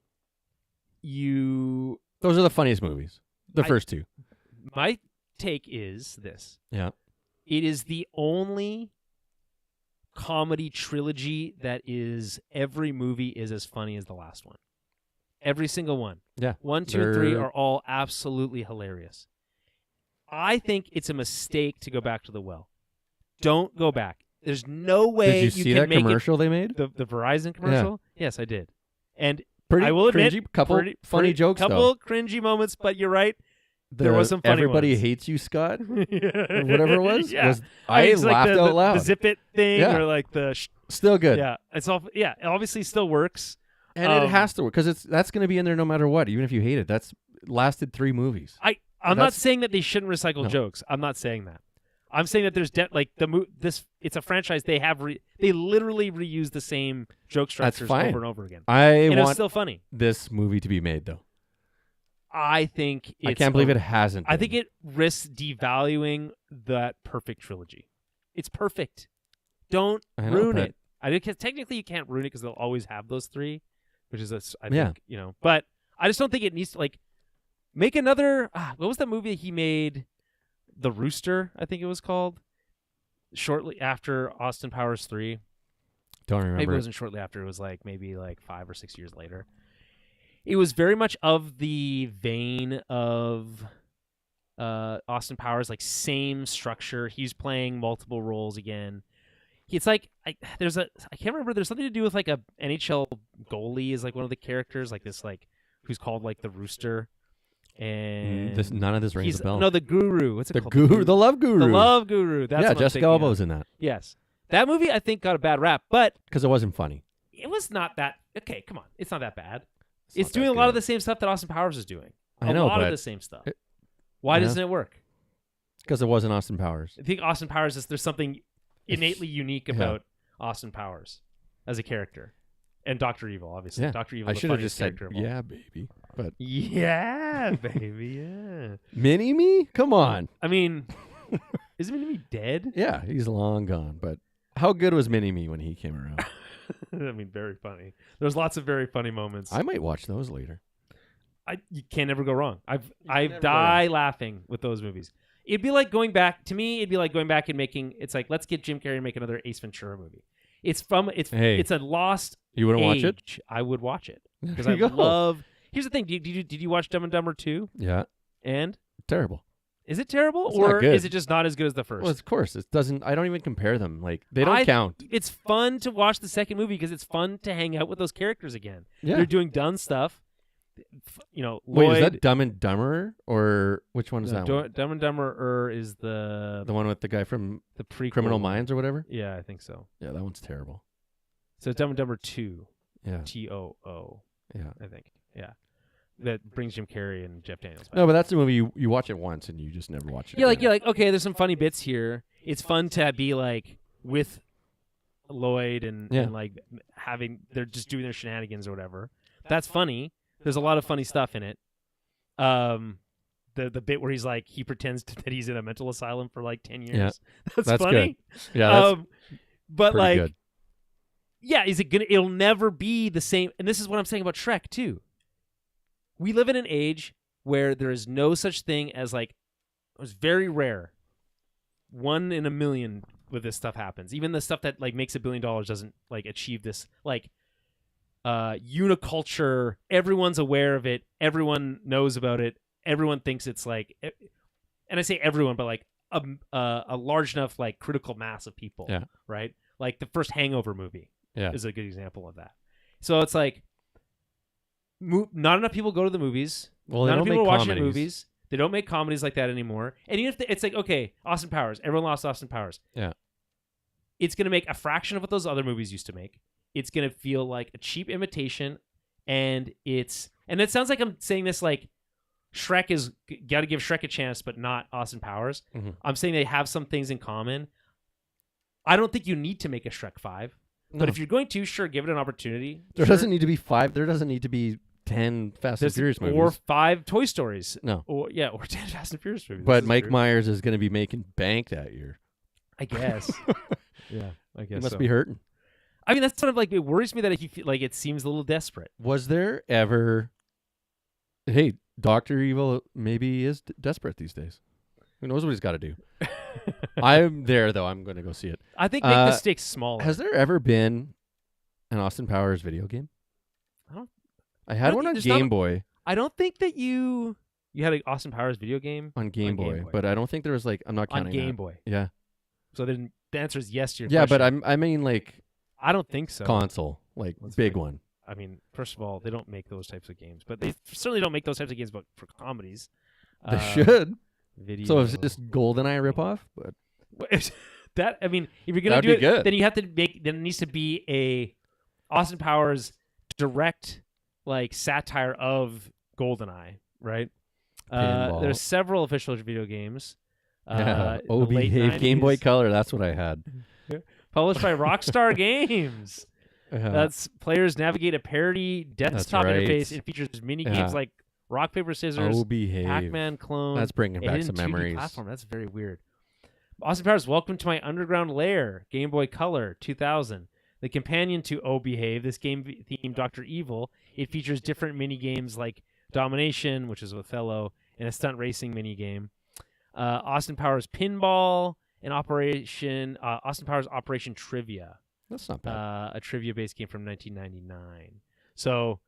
Speaker 2: those are the funniest movies. The first two.
Speaker 1: My take is this.
Speaker 2: Yeah.
Speaker 1: It is the only comedy trilogy that is every movie is as funny as the last one. Every single one.
Speaker 2: Yeah.
Speaker 1: 1, 2, and 3 are all absolutely hilarious. I think it's a mistake to go back to the well. Don't go back. There's no way
Speaker 2: Did you see that commercial they made?
Speaker 1: The Verizon commercial? Yeah. Yes, I did. And
Speaker 2: pretty
Speaker 1: I will admit,
Speaker 2: couple funny jokes,
Speaker 1: couple cringy moments, but you're right. There was some funny
Speaker 2: Everybody
Speaker 1: ones.
Speaker 2: Hates You, Scott? Or whatever it was.
Speaker 1: Yeah.
Speaker 2: I laughed out loud.
Speaker 1: The zip it thing or the...
Speaker 2: Still good.
Speaker 1: Yeah. It's all. Yeah. It obviously still works.
Speaker 2: And it has to work because that's going to be in there no matter what, even if you hate it. That's lasted 3 movies.
Speaker 1: I'm not saying that they shouldn't recycle jokes. I'm not saying that. I'm saying that there's it's a franchise. They literally reuse the same joke structures over and over again. It's still funny.
Speaker 2: This movie to be made though.
Speaker 1: I think
Speaker 2: I can't believe it hasn't.
Speaker 1: I think it risks devaluing that perfect trilogy. It's perfect. Don't ruin it. Technically, you can't ruin it because they'll always have those 3, which is I think But I just don't think it needs to make another. What was that movie he made? The Rooster, I think it was called. Shortly after Austin Powers 3.
Speaker 2: Don't
Speaker 1: Maybe
Speaker 2: remember.
Speaker 1: it wasn't shortly after. It was like maybe like 5 or 6 years later. It was very much of the vein of Austin Powers, like same structure. He's playing multiple roles again. It's like I can't remember. There's something to do with like a NHL goalie is like one of the characters, like this like who's called like the Rooster, and
Speaker 2: None of this rings a bell.
Speaker 1: No, the Guru. What's it
Speaker 2: the
Speaker 1: called?
Speaker 2: Guru, the Love Guru.
Speaker 1: The Love Guru. That's
Speaker 2: yeah,
Speaker 1: what I'm
Speaker 2: Jessica
Speaker 1: thinking of.
Speaker 2: Alba's in that
Speaker 1: Yes, that movie I think got a bad rap, but
Speaker 2: because it wasn't funny.
Speaker 1: it was not that. Okay, come on, it's not that bad.
Speaker 2: It's
Speaker 1: It's
Speaker 2: not
Speaker 1: doing
Speaker 2: that
Speaker 1: a lot of
Speaker 2: good.
Speaker 1: the same stuff that Austin Powers is doing.
Speaker 2: I know,
Speaker 1: a lot
Speaker 2: but
Speaker 1: of the same stuff.
Speaker 2: it-
Speaker 1: Why
Speaker 2: yeah.
Speaker 1: doesn't it work?
Speaker 2: Because it wasn't Austin Powers.
Speaker 1: I think Austin Powers is there's something innately unique about Austin Powers as a character, and Dr. Evil, obviously.
Speaker 2: Yeah.
Speaker 1: Dr. Evil,
Speaker 2: I
Speaker 1: the
Speaker 2: should have
Speaker 1: funniest
Speaker 2: just said,
Speaker 1: character of all.
Speaker 2: yeah, baby. But
Speaker 1: Yeah, baby, yeah.
Speaker 2: Mini-Me? Come on.
Speaker 1: I mean, isn't Mini-Me dead?
Speaker 2: Yeah, he's long gone. But how good was Mini-Me when he came around?
Speaker 1: I mean, very funny. There's lots of very funny moments.
Speaker 2: I might watch those later.
Speaker 1: You can't never go wrong. I
Speaker 2: never go
Speaker 1: die laughing with those movies. It'd be like going back to me. It'd be like going back and making. It's like let's get Jim Carrey and make another Ace Ventura movie. It's
Speaker 2: Hey.
Speaker 1: it's a lost
Speaker 2: You wouldn't watch it?
Speaker 1: age. I would watch it because
Speaker 2: There
Speaker 1: I
Speaker 2: you go.
Speaker 1: love. Here's the thing. Did you watch Dumb and Dumber 2?
Speaker 2: Yeah,
Speaker 1: And
Speaker 2: terrible.
Speaker 1: is it terrible
Speaker 2: It's not
Speaker 1: or
Speaker 2: good.
Speaker 1: is it just not as good as the first?
Speaker 2: Well, of course, it doesn't. I don't even compare them. Like they don't count.
Speaker 1: It's fun to watch the second movie because it's fun to hang out with those characters again.
Speaker 2: Yeah.
Speaker 1: They're doing dumb stuff. You know,
Speaker 2: Wait,
Speaker 1: Lloyd,
Speaker 2: is that Dumb and Dumber or which one is
Speaker 1: no,
Speaker 2: that one?
Speaker 1: Dumb and Dumber is the
Speaker 2: The one with the guy from
Speaker 1: prequel.
Speaker 2: Criminal Minds or whatever?
Speaker 1: Yeah, I think so.
Speaker 2: Yeah, that one's terrible.
Speaker 1: So Dumb and Dumber 2,
Speaker 2: Yeah,
Speaker 1: TOO,
Speaker 2: yeah.
Speaker 1: I think. Yeah, that brings Jim Carrey and Jeff Daniels back.
Speaker 2: No, but that's the movie you watch it once and you just never watch it.
Speaker 1: You're
Speaker 2: again.
Speaker 1: like okay, there's some funny bits here. It's fun to be like with Lloyd and like they're just doing their shenanigans or whatever. That's funny. There's a lot of funny stuff in it. The bit where he's like he pretends that he's in a mental asylum for like 10 years.
Speaker 2: Yeah.
Speaker 1: That's funny.
Speaker 2: Good. Yeah, that's
Speaker 1: but
Speaker 2: pretty
Speaker 1: like
Speaker 2: good.
Speaker 1: yeah, is it gonna? It'll never be the same. And this is what I'm saying about Shrek too. We live in an age where there is no such thing as like it was very rare. 1 in a million with this stuff happens. Even the stuff that like makes $1 billion doesn't like achieve this like uniculture. Everyone's aware of it. Everyone knows about it. Everyone thinks it's like, and I say everyone, but like a large enough like critical mass of people.
Speaker 2: Yeah.
Speaker 1: Right. Like the first Hangover movie.
Speaker 2: Yeah.
Speaker 1: Is a good example of that. So it's like not enough people go to the movies.
Speaker 2: Well,
Speaker 1: not
Speaker 2: they
Speaker 1: enough
Speaker 2: don't
Speaker 1: people
Speaker 2: make
Speaker 1: are watching
Speaker 2: comedies.
Speaker 1: movies. They don't make comedies like that anymore. And even if it's like, okay, Austin Powers, everyone lost Austin Powers.
Speaker 2: Yeah.
Speaker 1: It's going to make a fraction of what those other movies used to make. It's going to feel like a cheap imitation. And it sounds like I'm saying this like Shrek is got to give Shrek a chance, but not Austin Powers.
Speaker 2: Mm-hmm.
Speaker 1: I'm saying they have some things in common. I don't think you need to make a Shrek 5. But if you're going to, sure, give it an opportunity.
Speaker 2: There
Speaker 1: Sure.
Speaker 2: doesn't need to be 5. There doesn't need to be 10 Fast and Furious movies.
Speaker 1: Or 5 Toy Stories.
Speaker 2: No.
Speaker 1: Or 10 Fast and Furious movies.
Speaker 2: But
Speaker 1: This is
Speaker 2: Mike
Speaker 1: true.
Speaker 2: Myers is going to be making bank that year.
Speaker 1: I guess. Yeah, I
Speaker 2: He
Speaker 1: guess
Speaker 2: must
Speaker 1: so.
Speaker 2: be hurting.
Speaker 1: I mean, that's sort of like, it worries me that he feel like it seems a little desperate.
Speaker 2: Was there ever... Hey, Dr. Evil maybe is desperate these days. Who knows what he's got to do? I'm there, though. I'm going to go see it.
Speaker 1: I think make the stakes smaller.
Speaker 2: Has there ever been an Austin Powers video game? I had
Speaker 1: don't
Speaker 2: one
Speaker 1: think-
Speaker 2: on
Speaker 1: there's
Speaker 2: Game
Speaker 1: not-
Speaker 2: Boy.
Speaker 1: I don't think that you had an Austin Powers video game
Speaker 2: On Game
Speaker 1: On Game
Speaker 2: Boy,
Speaker 1: Boy.
Speaker 2: but I don't think there was like I'm not
Speaker 1: on
Speaker 2: counting
Speaker 1: Game
Speaker 2: that.
Speaker 1: Boy.
Speaker 2: Yeah,
Speaker 1: So then the answer is yes to your
Speaker 2: yeah,
Speaker 1: question.
Speaker 2: but I mean like
Speaker 1: I don't think so.
Speaker 2: console, like
Speaker 1: That's
Speaker 2: big
Speaker 1: fine.
Speaker 2: one.
Speaker 1: I mean, first of all, they don't make those types of games, but they certainly don't make those types of games for comedies.
Speaker 2: They should.
Speaker 1: Video.
Speaker 2: So it's just GoldenEye ripoff, but
Speaker 1: that I mean, if you're gonna
Speaker 2: That'd
Speaker 1: do
Speaker 2: be
Speaker 1: it,
Speaker 2: good.
Speaker 1: then you have to make. Then it needs to be a Austin Powers direct like satire of GoldenEye, right?
Speaker 2: Pinball.
Speaker 1: There's several official video games.
Speaker 2: yeah.
Speaker 1: The
Speaker 2: Oh,
Speaker 1: late
Speaker 2: behave Game Boy
Speaker 1: 90s,
Speaker 2: Color. That's what I had.
Speaker 1: published by Rockstar Games. That's players navigate a parody desktop
Speaker 2: right.
Speaker 1: interface. It features mini games
Speaker 2: Yeah.
Speaker 1: like rock paper scissors,
Speaker 2: Oh, behave.
Speaker 1: Pac-Man clone.
Speaker 2: That's bringing
Speaker 1: a
Speaker 2: back
Speaker 1: hidden
Speaker 2: some
Speaker 1: 2D
Speaker 2: memories.
Speaker 1: Platform. That's very weird. Austin Powers, Welcome to My Underground Lair, Game Boy Color, 2000. The companion to Oh Behave, this game themed Dr. Evil. It features different mini games like Domination, which is Othello, and a stunt racing mini game. Austin Powers Pinball and Austin Powers Operation Trivia.
Speaker 2: That's not bad.
Speaker 1: a trivia-based game from 1999. So,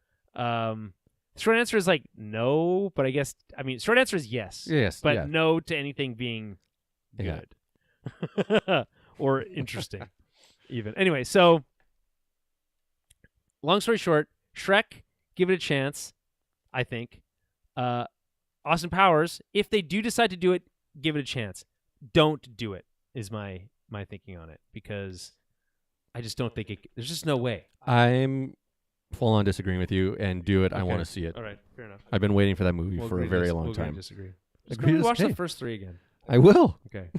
Speaker 1: short answer is like no, but I guess short answer is yes.
Speaker 2: Yes,
Speaker 1: but
Speaker 2: yeah.
Speaker 1: no to anything being
Speaker 2: Yeah.
Speaker 1: good or interesting, even. Anyway, so long story short, Shrek, give it a chance. I think. Austin Powers, if they do decide to do it, give it a chance. Don't do it. Is my thinking on it, because I just don't think it. There's just no way.
Speaker 2: I'm full on disagreeing with you, and do it. I
Speaker 1: Okay.
Speaker 2: want to see it.
Speaker 1: All right, fair enough.
Speaker 2: I've been waiting for that movie
Speaker 1: We'll
Speaker 2: for a
Speaker 1: agree to
Speaker 2: very long
Speaker 1: we'll agree to
Speaker 2: time.
Speaker 1: Disagree. Just
Speaker 2: Agree
Speaker 1: go
Speaker 2: to
Speaker 1: watch the
Speaker 2: disagree.
Speaker 1: first 3 again.
Speaker 2: I will.
Speaker 1: Okay.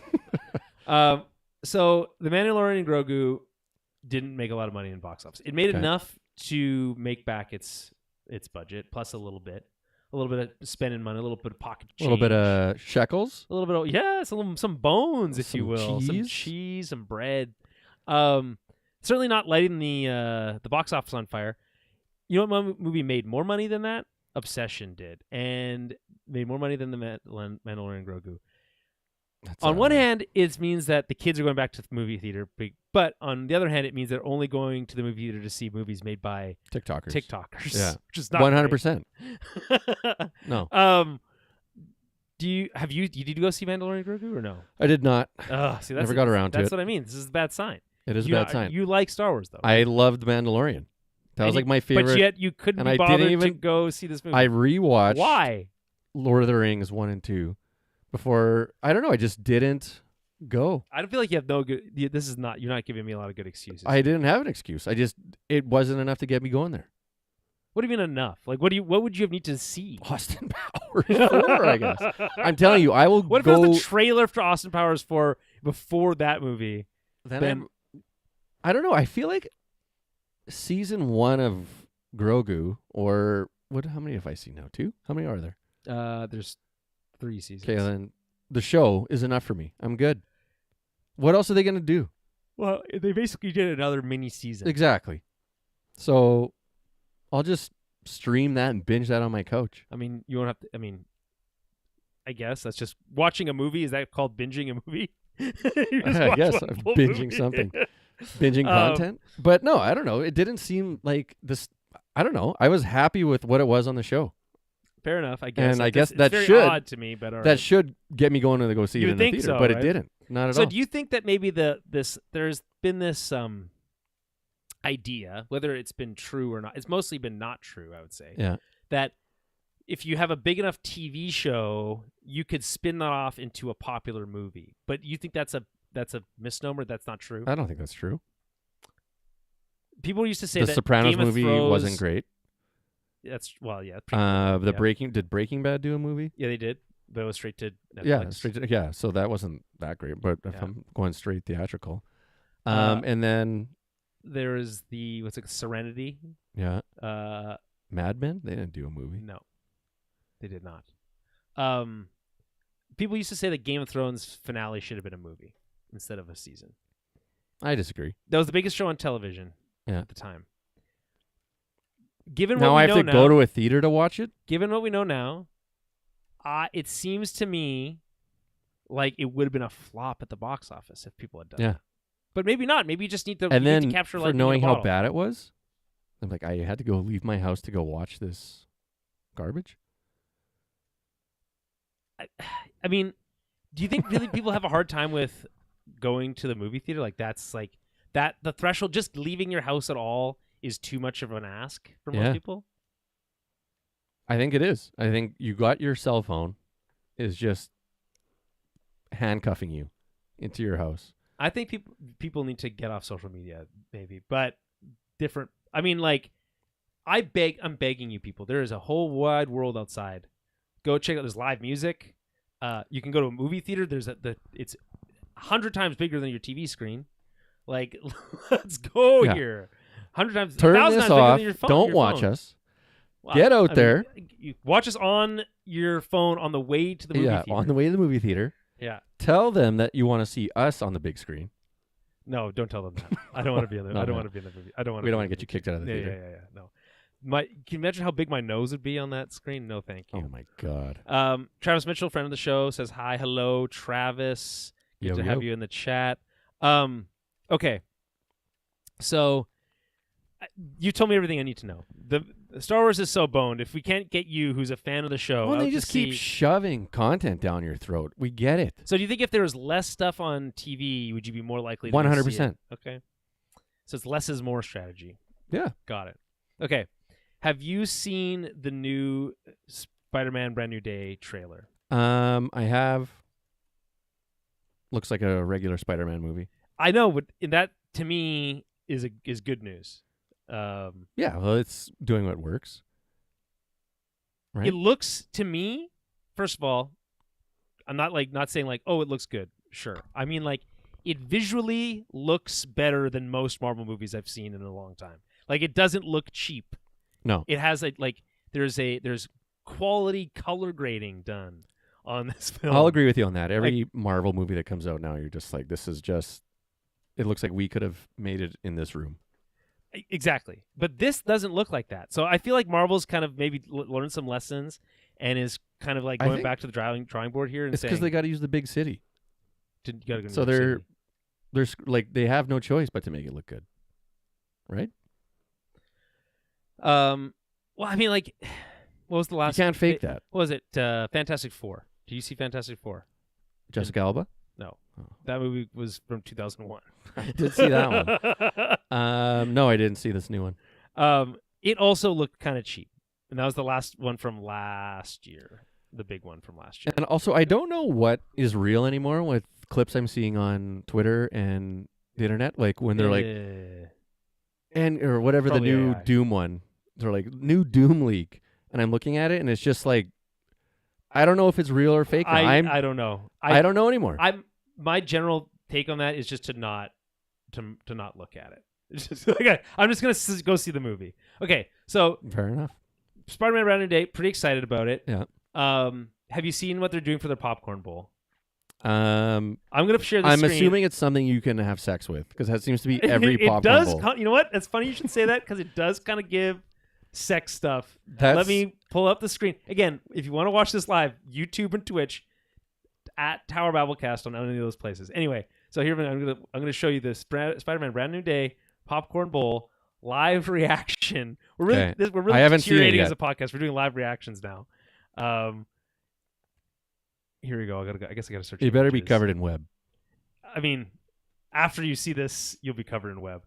Speaker 1: So The Mandalorian and Grogu didn't make a lot of money in box office. It made
Speaker 2: Okay.
Speaker 1: enough to make back its budget, plus a little bit of spending money, a little bit of pocket
Speaker 2: A
Speaker 1: change,
Speaker 2: little bit of shekels.
Speaker 1: a little bit of some bones, if you
Speaker 2: Some
Speaker 1: will, some
Speaker 2: cheese?
Speaker 1: cheese, some bread. Certainly not lighting the box office on fire. You know what movie made more money than that? Obsession did, and made more money than the Mandalorian and Grogu.
Speaker 2: That's,
Speaker 1: On one hand, it means that the kids are going back to the movie theater, but on the other hand, it means they're only going to the movie theater to see movies made by
Speaker 2: TikTokers.
Speaker 1: TikTokers.
Speaker 2: Yeah.
Speaker 1: Which is not
Speaker 2: 100%.
Speaker 1: great.
Speaker 2: No.
Speaker 1: Did you go see Mandalorian and Grogu or no?
Speaker 2: I did not.
Speaker 1: See, that's
Speaker 2: Never got around to
Speaker 1: That's
Speaker 2: it.
Speaker 1: what I mean. This is a bad sign.
Speaker 2: It is a bad sign.
Speaker 1: You like Star Wars though.
Speaker 2: I loved Mandalorian. That was like my favorite.
Speaker 1: But yet you couldn't
Speaker 2: and
Speaker 1: be
Speaker 2: I
Speaker 1: bothered
Speaker 2: didn't
Speaker 1: to
Speaker 2: even-
Speaker 1: go see this movie.
Speaker 2: I rewatched
Speaker 1: Why?
Speaker 2: Lord of the Rings 1 and 2 before. I don't know. I just didn't go.
Speaker 1: I don't feel like you have no good. This is not. You're not giving me a lot of good excuses.
Speaker 2: I didn't have an excuse. It wasn't enough to get me going there.
Speaker 1: What do you mean enough? Like, what would you have need to see?
Speaker 2: Austin Powers 4, I guess. I'm telling you, I will
Speaker 1: What if
Speaker 2: go.
Speaker 1: it was the trailer for Austin Powers 4 before that movie?
Speaker 2: then I don't know. I feel like season 1 of Grogu, or how many have I seen now? 2? How many are there?
Speaker 1: There's 3 seasons.
Speaker 2: Okay, then the show is enough for me. I'm good. What else are they going to do?
Speaker 1: Well, they basically did another mini season.
Speaker 2: Exactly. So I'll just stream that and binge that on my couch.
Speaker 1: I mean, you won't have to. I mean, I guess that's just watching a movie. Is that called binging a movie?
Speaker 2: I guess I'm binging something. Binging content. But no, I don't know. It didn't seem like this. I don't know. I was happy with what it was on the show.
Speaker 1: Fair enough, I guess.
Speaker 2: And I
Speaker 1: It's
Speaker 2: guess
Speaker 1: just-
Speaker 2: that
Speaker 1: it's
Speaker 2: should-
Speaker 1: very odd to me, but all
Speaker 2: That
Speaker 1: right.
Speaker 2: should get me going to go see
Speaker 1: You
Speaker 2: it
Speaker 1: would
Speaker 2: in the
Speaker 1: think
Speaker 2: theater,
Speaker 1: so,
Speaker 2: but
Speaker 1: right?
Speaker 2: it didn't. Not at
Speaker 1: So
Speaker 2: all.
Speaker 1: do you think that maybe there's been this idea, whether it's been true or not? It's mostly been not true, I would say.
Speaker 2: Yeah.
Speaker 1: That if you have a big enough TV show, you could spin that off into a popular movie. But you think that's a misnomer? That's not true.
Speaker 2: I don't think that's true.
Speaker 1: People used to say
Speaker 2: The
Speaker 1: that
Speaker 2: Sopranos
Speaker 1: Game of
Speaker 2: movie
Speaker 1: Thrones,
Speaker 2: wasn't great.
Speaker 1: That's yeah.
Speaker 2: Did Breaking Bad do a movie?
Speaker 1: Yeah, they did. But it was straight to Netflix.
Speaker 2: Yeah, so that wasn't that great, but if
Speaker 1: Yeah.
Speaker 2: I'm going straight theatrical.
Speaker 1: Uh,
Speaker 2: And then
Speaker 1: There is the Serenity.
Speaker 2: yeah,
Speaker 1: Uh,
Speaker 2: Mad Men, they didn't do a movie.
Speaker 1: No, they did not. People used to say that Game of Thrones finale should have been a movie instead of a season.
Speaker 2: I disagree.
Speaker 1: That was the biggest show on television
Speaker 2: Yeah.
Speaker 1: at the time. Given
Speaker 2: Now
Speaker 1: what
Speaker 2: I
Speaker 1: we
Speaker 2: have
Speaker 1: know
Speaker 2: to
Speaker 1: now,
Speaker 2: go to a theater to watch it?
Speaker 1: given what we know now, it seems to me like it would have been a flop at the box office if people had done
Speaker 2: Yeah.
Speaker 1: that. But maybe not. Maybe you just need to,
Speaker 2: And
Speaker 1: you need
Speaker 2: then
Speaker 1: to capture
Speaker 2: for
Speaker 1: lightning in a
Speaker 2: knowing how
Speaker 1: bottle.
Speaker 2: bad it was, I'm like, I had to go leave my house to go watch this garbage.
Speaker 1: I mean, do you think really people have a hard time with going to the movie theater? Like that's like that the threshold, just leaving your house at all is too much of an ask for most
Speaker 2: Yeah.
Speaker 1: people?
Speaker 2: I think it is. I think you got your cell phone is just handcuffing you into your house.
Speaker 1: I think people need to get off social media, maybe, but different. I mean, like, I'm begging you, people. There is a whole wide world outside. Go check out. There's live music. You can go to a movie theater. It's 100 times bigger than your TV screen. Like, let's go
Speaker 2: Yeah.
Speaker 1: here. 100 times,
Speaker 2: Turn
Speaker 1: 1,000
Speaker 2: this
Speaker 1: times bigger
Speaker 2: off.
Speaker 1: than your phone.
Speaker 2: Don't
Speaker 1: your
Speaker 2: watch
Speaker 1: phone.
Speaker 2: us.
Speaker 1: Well,
Speaker 2: Get out
Speaker 1: I mean,
Speaker 2: there.
Speaker 1: you watch us on your phone on the way to the movie
Speaker 2: Yeah,
Speaker 1: theater.
Speaker 2: on the way to the movie theater.
Speaker 1: Yeah.
Speaker 2: Tell them that you want to see us on the big screen.
Speaker 1: No, don't tell them that. I don't want to be in the.
Speaker 2: No,
Speaker 1: I don't
Speaker 2: no.
Speaker 1: want to be in the movie. I don't want.
Speaker 2: We don't want to get you kicked out of the
Speaker 1: Yeah,
Speaker 2: theater.
Speaker 1: yeah, yeah. No. Can you imagine how big my nose would be on that screen? No, thank you.
Speaker 2: Oh my god.
Speaker 1: Travis Mitchell, friend of the show, says hi, hello, Travis. Good
Speaker 2: Yo,
Speaker 1: to
Speaker 2: yo.
Speaker 1: have you in the chat. Okay. So you told me everything I need to know. The Star Wars is so boned. If we can't get you, who's a fan of the show,
Speaker 2: Well,
Speaker 1: out
Speaker 2: they
Speaker 1: to
Speaker 2: just keep
Speaker 1: see-
Speaker 2: shoving content down your throat. We get it.
Speaker 1: So do you think if there was less stuff on TV, would you be more likely to go see
Speaker 2: 100%.
Speaker 1: it? Okay. So it's less is more strategy.
Speaker 2: Yeah.
Speaker 1: Got it. Okay. Have you seen the new Spider-Man Brand New Day trailer?
Speaker 2: I have. Looks like a regular Spider-Man movie.
Speaker 1: I know, but that to me is good news.
Speaker 2: Yeah, well, it's doing what works. Right?
Speaker 1: It looks to me, first of all, I'm not saying like, oh, it looks good. Sure. I mean, like, it visually looks better than most Marvel movies I've seen in a long time. Like, it doesn't look cheap.
Speaker 2: No.
Speaker 1: It has there's quality color grading done on this film.
Speaker 2: I'll agree with you on that. Every Marvel movie that comes out now, you're just like, this is just. It looks like we could have made it in this room.
Speaker 1: Exactly. But this doesn't look like that. So I feel like Marvel's kind of maybe learned some lessons and is kind of like going back to the drawing board here and
Speaker 2: it's
Speaker 1: saying
Speaker 2: because they got to use the big city.
Speaker 1: Gotta go to
Speaker 2: So
Speaker 1: New York
Speaker 2: they're
Speaker 1: City.
Speaker 2: like they have no choice but to make it look good, right?
Speaker 1: Well, I mean, like, what was the last?
Speaker 2: You can't fake that.
Speaker 1: What was it? Fantastic Four. Do you see Fantastic Four?
Speaker 2: Jessica Alba.
Speaker 1: No,
Speaker 2: Oh.
Speaker 1: that movie was from 2001.
Speaker 2: I did see that one. No, I didn't see this new one.
Speaker 1: It also looked kind of cheap, and that was the last one from last year, the big one from last year.
Speaker 2: And also, I don't know what is real anymore with clips I'm seeing on Twitter and the internet. Like when they're like, or whatever
Speaker 1: Probably
Speaker 2: the new
Speaker 1: AI.
Speaker 2: Doom one. They're like new Doom leak, and I'm looking at it, and it's just like, I don't know if it's real or fake.
Speaker 1: I don't know.
Speaker 2: I don't know anymore.
Speaker 1: My general take on that is just to not look at it. It's just, okay, I'm just gonna go see the movie. Okay, so
Speaker 2: Fair enough.
Speaker 1: Spider-Man Brand New Day, pretty excited about it.
Speaker 2: Yeah.
Speaker 1: Have you seen what they're doing for their popcorn bowl?
Speaker 2: I'm
Speaker 1: gonna share the screen.
Speaker 2: assuming it's something you can have sex with because that seems to be every
Speaker 1: it
Speaker 2: popcorn
Speaker 1: does.
Speaker 2: bowl.
Speaker 1: You know what? It's funny you should say that because it does kind of give sex stuff.
Speaker 2: That's,
Speaker 1: Let me pull up the screen again. If you want to watch this live, YouTube and Twitch at Tower Babblecast on any of those places. Anyway, so here I'm gonna show you this Spider-Man Brand New Day popcorn bowl live reaction. We're really
Speaker 2: Okay.
Speaker 1: we're really
Speaker 2: I haven't seen it
Speaker 1: curating
Speaker 2: yet.
Speaker 1: as a podcast. We're doing live reactions now. Here we go. I guess I gotta search.
Speaker 2: You better be
Speaker 1: images.
Speaker 2: covered in web.
Speaker 1: I mean, after you see this, you'll be covered in web.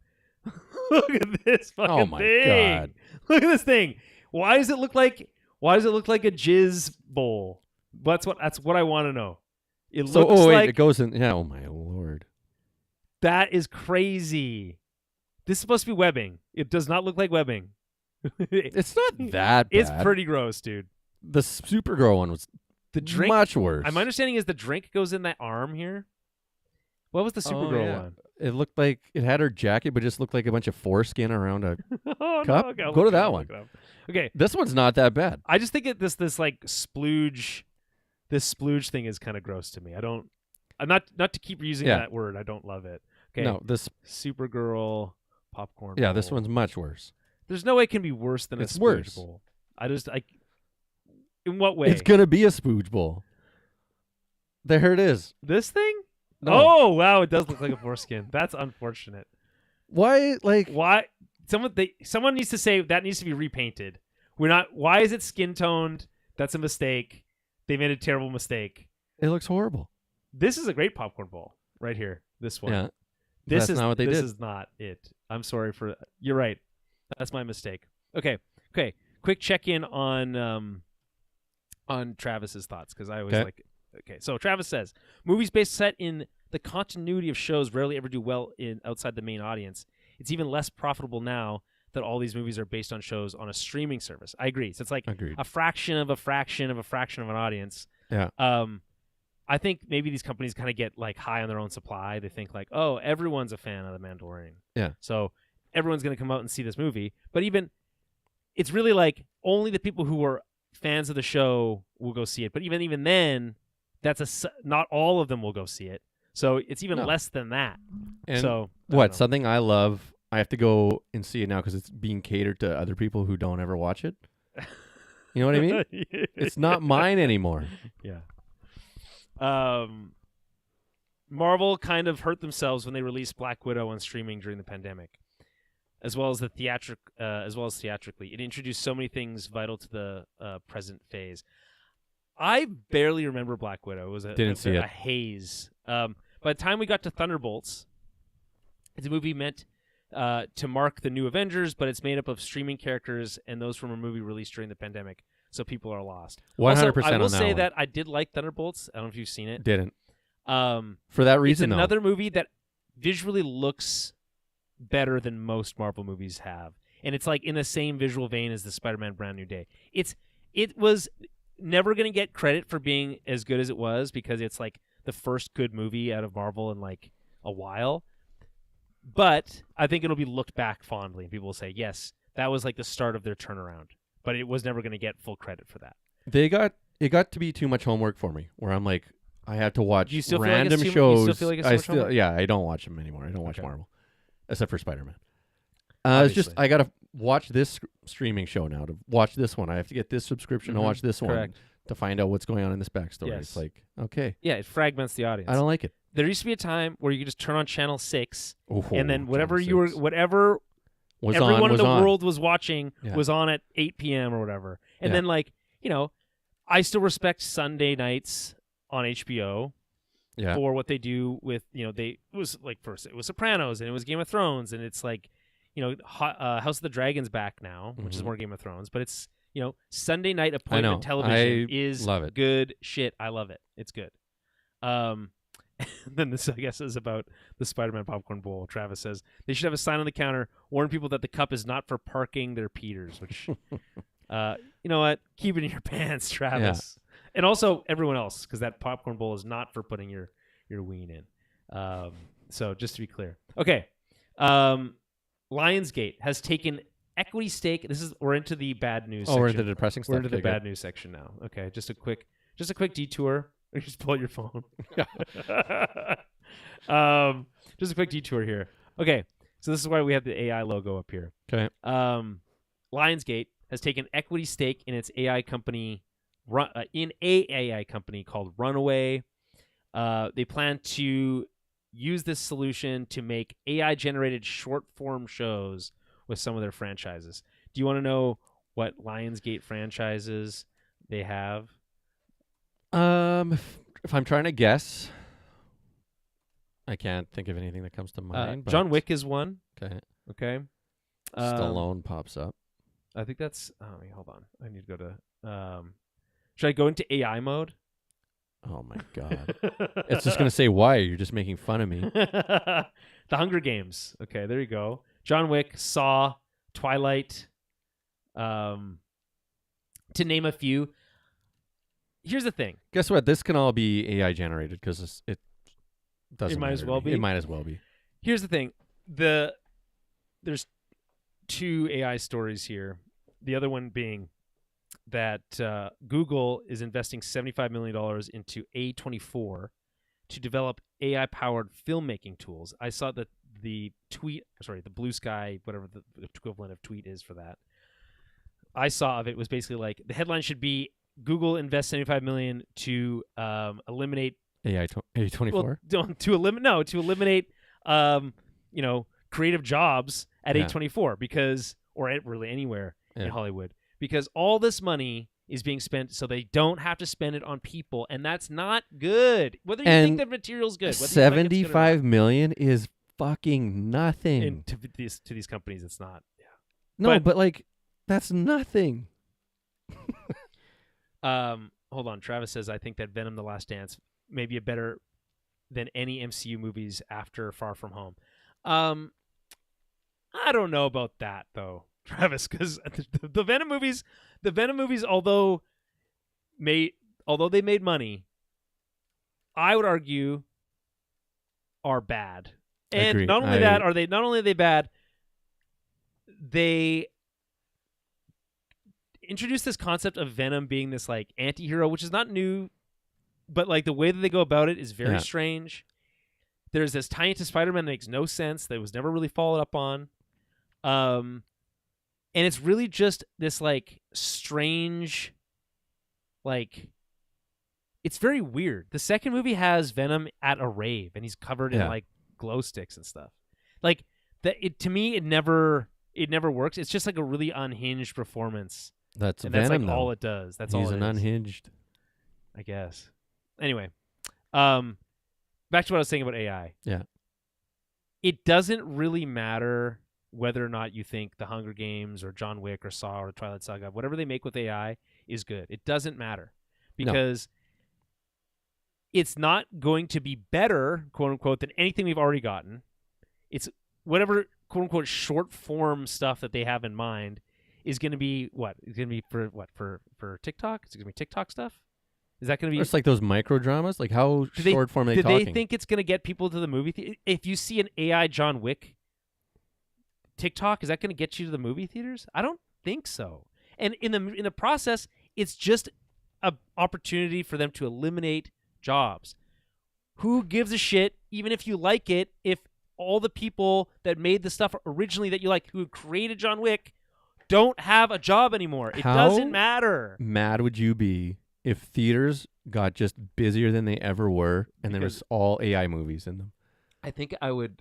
Speaker 1: Look at this fucking
Speaker 2: Oh my
Speaker 1: thing.
Speaker 2: God.
Speaker 1: Look at this thing. Why does it look like a jizz bowl? That's what I want to know. It
Speaker 2: So,
Speaker 1: looks like
Speaker 2: it goes in. Yeah, oh my lord.
Speaker 1: that is crazy. This is supposed to be webbing. It does not look like webbing.
Speaker 2: It's not that bad.
Speaker 1: It's pretty gross, dude.
Speaker 2: The Supergirl one was
Speaker 1: The drink.
Speaker 2: much worse.
Speaker 1: My understanding is the drink goes in that arm here. What was the Supergirl
Speaker 2: yeah.
Speaker 1: one?
Speaker 2: It looked like it had her jacket, but just looked like a bunch of foreskin around a.
Speaker 1: Oh,
Speaker 2: Cup?
Speaker 1: no. Okay, I'll
Speaker 2: Go to
Speaker 1: look it
Speaker 2: that
Speaker 1: up,
Speaker 2: one.
Speaker 1: look it up. Okay,
Speaker 2: This one's not that bad.
Speaker 1: I just think this like splooge, this splooge thing is kind of gross to me. I'm not to keep using
Speaker 2: Yeah.
Speaker 1: that word. I don't love it. Okay,
Speaker 2: No, this.
Speaker 1: Supergirl popcorn.
Speaker 2: Yeah, this
Speaker 1: bowl.
Speaker 2: one's much worse.
Speaker 1: There's no way it can be worse than
Speaker 2: It's
Speaker 1: a splooge
Speaker 2: worse.
Speaker 1: bowl. In what way?
Speaker 2: It's gonna be a spooge bowl. There it is.
Speaker 1: This thing?
Speaker 2: No.
Speaker 1: Oh wow, it does look like a foreskin. That's unfortunate.
Speaker 2: Why? Like,
Speaker 1: Why? Someone needs to say that needs to be repainted. Why is it skin toned? That's a mistake. They made a terrible mistake.
Speaker 2: it looks horrible.
Speaker 1: This is a great popcorn bowl right here. This one.
Speaker 2: Yeah.
Speaker 1: This
Speaker 2: That's
Speaker 1: is
Speaker 2: not what they
Speaker 1: this
Speaker 2: did.
Speaker 1: is not it. I'm sorry for. You're right. That's my mistake. Okay. Quick check in on Travis's thoughts because I always
Speaker 2: Okay.
Speaker 1: like. Okay, so Travis says movies based set in the continuity of shows rarely ever do well outside the main audience. It's even less profitable now that all these movies are based on shows on a streaming service. I agree. So it's like
Speaker 2: Agreed.
Speaker 1: a fraction of a fraction of a fraction of an audience.
Speaker 2: Yeah.
Speaker 1: I think maybe these companies kind of get like high on their own supply. They think like, oh, everyone's a fan of The Mandalorian.
Speaker 2: Yeah.
Speaker 1: So everyone's going to come out and see this movie. But even it's really like only the people who are fans of the show will go see it. But even then, not all of them will go see it. So it's even
Speaker 2: No.
Speaker 1: less than that.
Speaker 2: And
Speaker 1: So I
Speaker 2: what?
Speaker 1: don't know.
Speaker 2: Something I love. I have to go and see it now because it's being catered to other people who don't ever watch it. You know what I mean? It's not mine anymore.
Speaker 1: Yeah. Marvel kind of hurt themselves when they released Black Widow on streaming during the pandemic. as well as theatrically. It introduced so many things vital to the present phase. I barely remember Black Widow. It was a haze. By the time we got to Thunderbolts, it's a movie meant to mark the new Avengers, but it's made up of streaming characters and those from a movie released during the pandemic, so people are lost.
Speaker 2: 100%
Speaker 1: I will
Speaker 2: on that
Speaker 1: say
Speaker 2: one.
Speaker 1: that I did like Thunderbolts. I don't know if you've seen it.
Speaker 2: Didn't.
Speaker 1: For
Speaker 2: that reason,
Speaker 1: it's another movie that visually looks better than most Marvel movies have, and it's like in the same visual vein as the Spider-Man Brand New Day. It was never going to get credit for being as good as it was because it's like the first good movie out of Marvel in like a while. But I think it'll be looked back fondly, and people will say, yes, that was like the start of their turnaround. But it was never going to get full credit for that.
Speaker 2: It got to be too much homework for me, where I'm like, I have to watch random shows.
Speaker 1: You still feel like it's too much homework?
Speaker 2: Yeah, I don't watch them anymore. I don't watch Marvel, except for Spider-Man. It's just I gotta watch this streaming show now. To watch this one, I have to get this subscription to watch this one to find out what's going on in this backstory.
Speaker 1: Yes.
Speaker 2: It's like, okay,
Speaker 1: yeah, it fragments the audience.
Speaker 2: I don't like it.
Speaker 1: There used to be a time where you could just turn on Channel 6, and then whatever
Speaker 2: was
Speaker 1: everyone in the world was watching was on at 8 p.m. or whatever. And then, like, I still respect Sunday nights on HBO for what they do with, it was like first it was Sopranos and it was Game of Thrones, and it's like, House of the Dragon's back now, which is more Game of Thrones, but it's, Sunday night appointment television is good shit. I love it. It's good. Then this, I guess, is about the Spider-Man popcorn bowl. Travis says they should have a sign on the counter, warn people that the cup is not for parking their Peters, which, you know what? Keep it in your pants, Travis. Yeah. And also everyone else, because that popcorn bowl is not for putting your ween in. So just to be clear. Okay. Lionsgate has taken equity stake. We're into the bad news section.
Speaker 2: We're into the depressing stuff.
Speaker 1: We're into the bad news section now. Okay, just a quick detour. Or just pull out your phone. Just a quick detour here. Okay, so this is why we have the AI logo up here.
Speaker 2: Okay.
Speaker 1: Lionsgate has taken equity stake in its AI company, in a AI company called Runaway. They plan to use this solution to make AI-generated short-form shows with some of their franchises. Do you want to know what Lionsgate franchises they have?
Speaker 2: If I'm trying to guess, I can't think of anything that comes to mind.
Speaker 1: John Wick is one.
Speaker 2: Okay. Stallone pops up.
Speaker 1: I think that's. Oh, wait, hold on. I need to go to. Should I go into AI mode?
Speaker 2: Oh my god! It's just gonna say why. You're just making fun of me.
Speaker 1: The Hunger Games. Okay, there you go. John Wick, Saw, Twilight. To name a few. Here's the thing.
Speaker 2: Guess what? This can all be AI generated because it doesn't.
Speaker 1: It might as well be.
Speaker 2: It might as well be.
Speaker 1: Here's the thing. There's two AI stories here. The other one being that Google is investing $75 million into A24 to develop AI-powered filmmaking tools. I saw that the Blue Sky, whatever the equivalent of tweet is for that. I saw of it was basically like the headline should be Google invests $75 million to eliminate
Speaker 2: A24.
Speaker 1: Well, to eliminate creative jobs at A24 because, or at really anywhere in Hollywood, because all this money is being spent so they don't have to spend it on people, and that's not good. Whether you think the material's good,
Speaker 2: $75 million is fucking nothing.
Speaker 1: And to these companies, it's not. Yeah.
Speaker 2: No, but like that's nothing.
Speaker 1: Hold on. Travis says, I think that Venom: The Last Dance may be better than any MCU movies after Far From Home. I don't know about that though, Travis, because the Venom movies, although they made money, I would argue are bad. And
Speaker 2: Agreed.
Speaker 1: not only are they bad, they introduced this concept of Venom being this like anti-hero, which is not new, but like the way that they go about it is very strange. There's this tie into Spider-Man that makes no sense, that was never really followed up on. And it's really just this like strange, like, it's very weird. The second movie has Venom at a rave and he's covered in like glow sticks and stuff. Like to me it never works. It's just like a really unhinged performance.
Speaker 2: That's
Speaker 1: and
Speaker 2: Venom,
Speaker 1: that's like
Speaker 2: though.
Speaker 1: all it does. That's
Speaker 2: He's
Speaker 1: all it
Speaker 2: an
Speaker 1: is,
Speaker 2: unhinged.
Speaker 1: I guess. Anyway, back to what I was saying about AI.
Speaker 2: Yeah.
Speaker 1: It doesn't really matter whether or not you think the Hunger Games or John Wick or Saw or the Twilight Saga, whatever they make with AI is good. It doesn't matter because it's not going to be better, quote unquote, than anything we've already gotten. It's whatever, quote unquote, short form stuff that they have in mind is going to be what? It's going to be for TikTok? Is it going to be TikTok stuff? Is that going to be?
Speaker 2: It's like those micro dramas. Like how short form are they talking?
Speaker 1: Do they think it's going to get people to the movie theater? If you see an AI John Wick TikTok, is that going to get you to the movie theaters? I don't think so. And in the process, it's just an opportunity for them to eliminate jobs. Who gives a shit, even if you like it, if all the people that made the stuff originally that you like, who created John Wick, don't have a job anymore? It doesn't matter.
Speaker 2: Mad would you be if theaters got just busier than they ever were and there was all AI movies in them?
Speaker 1: I think I would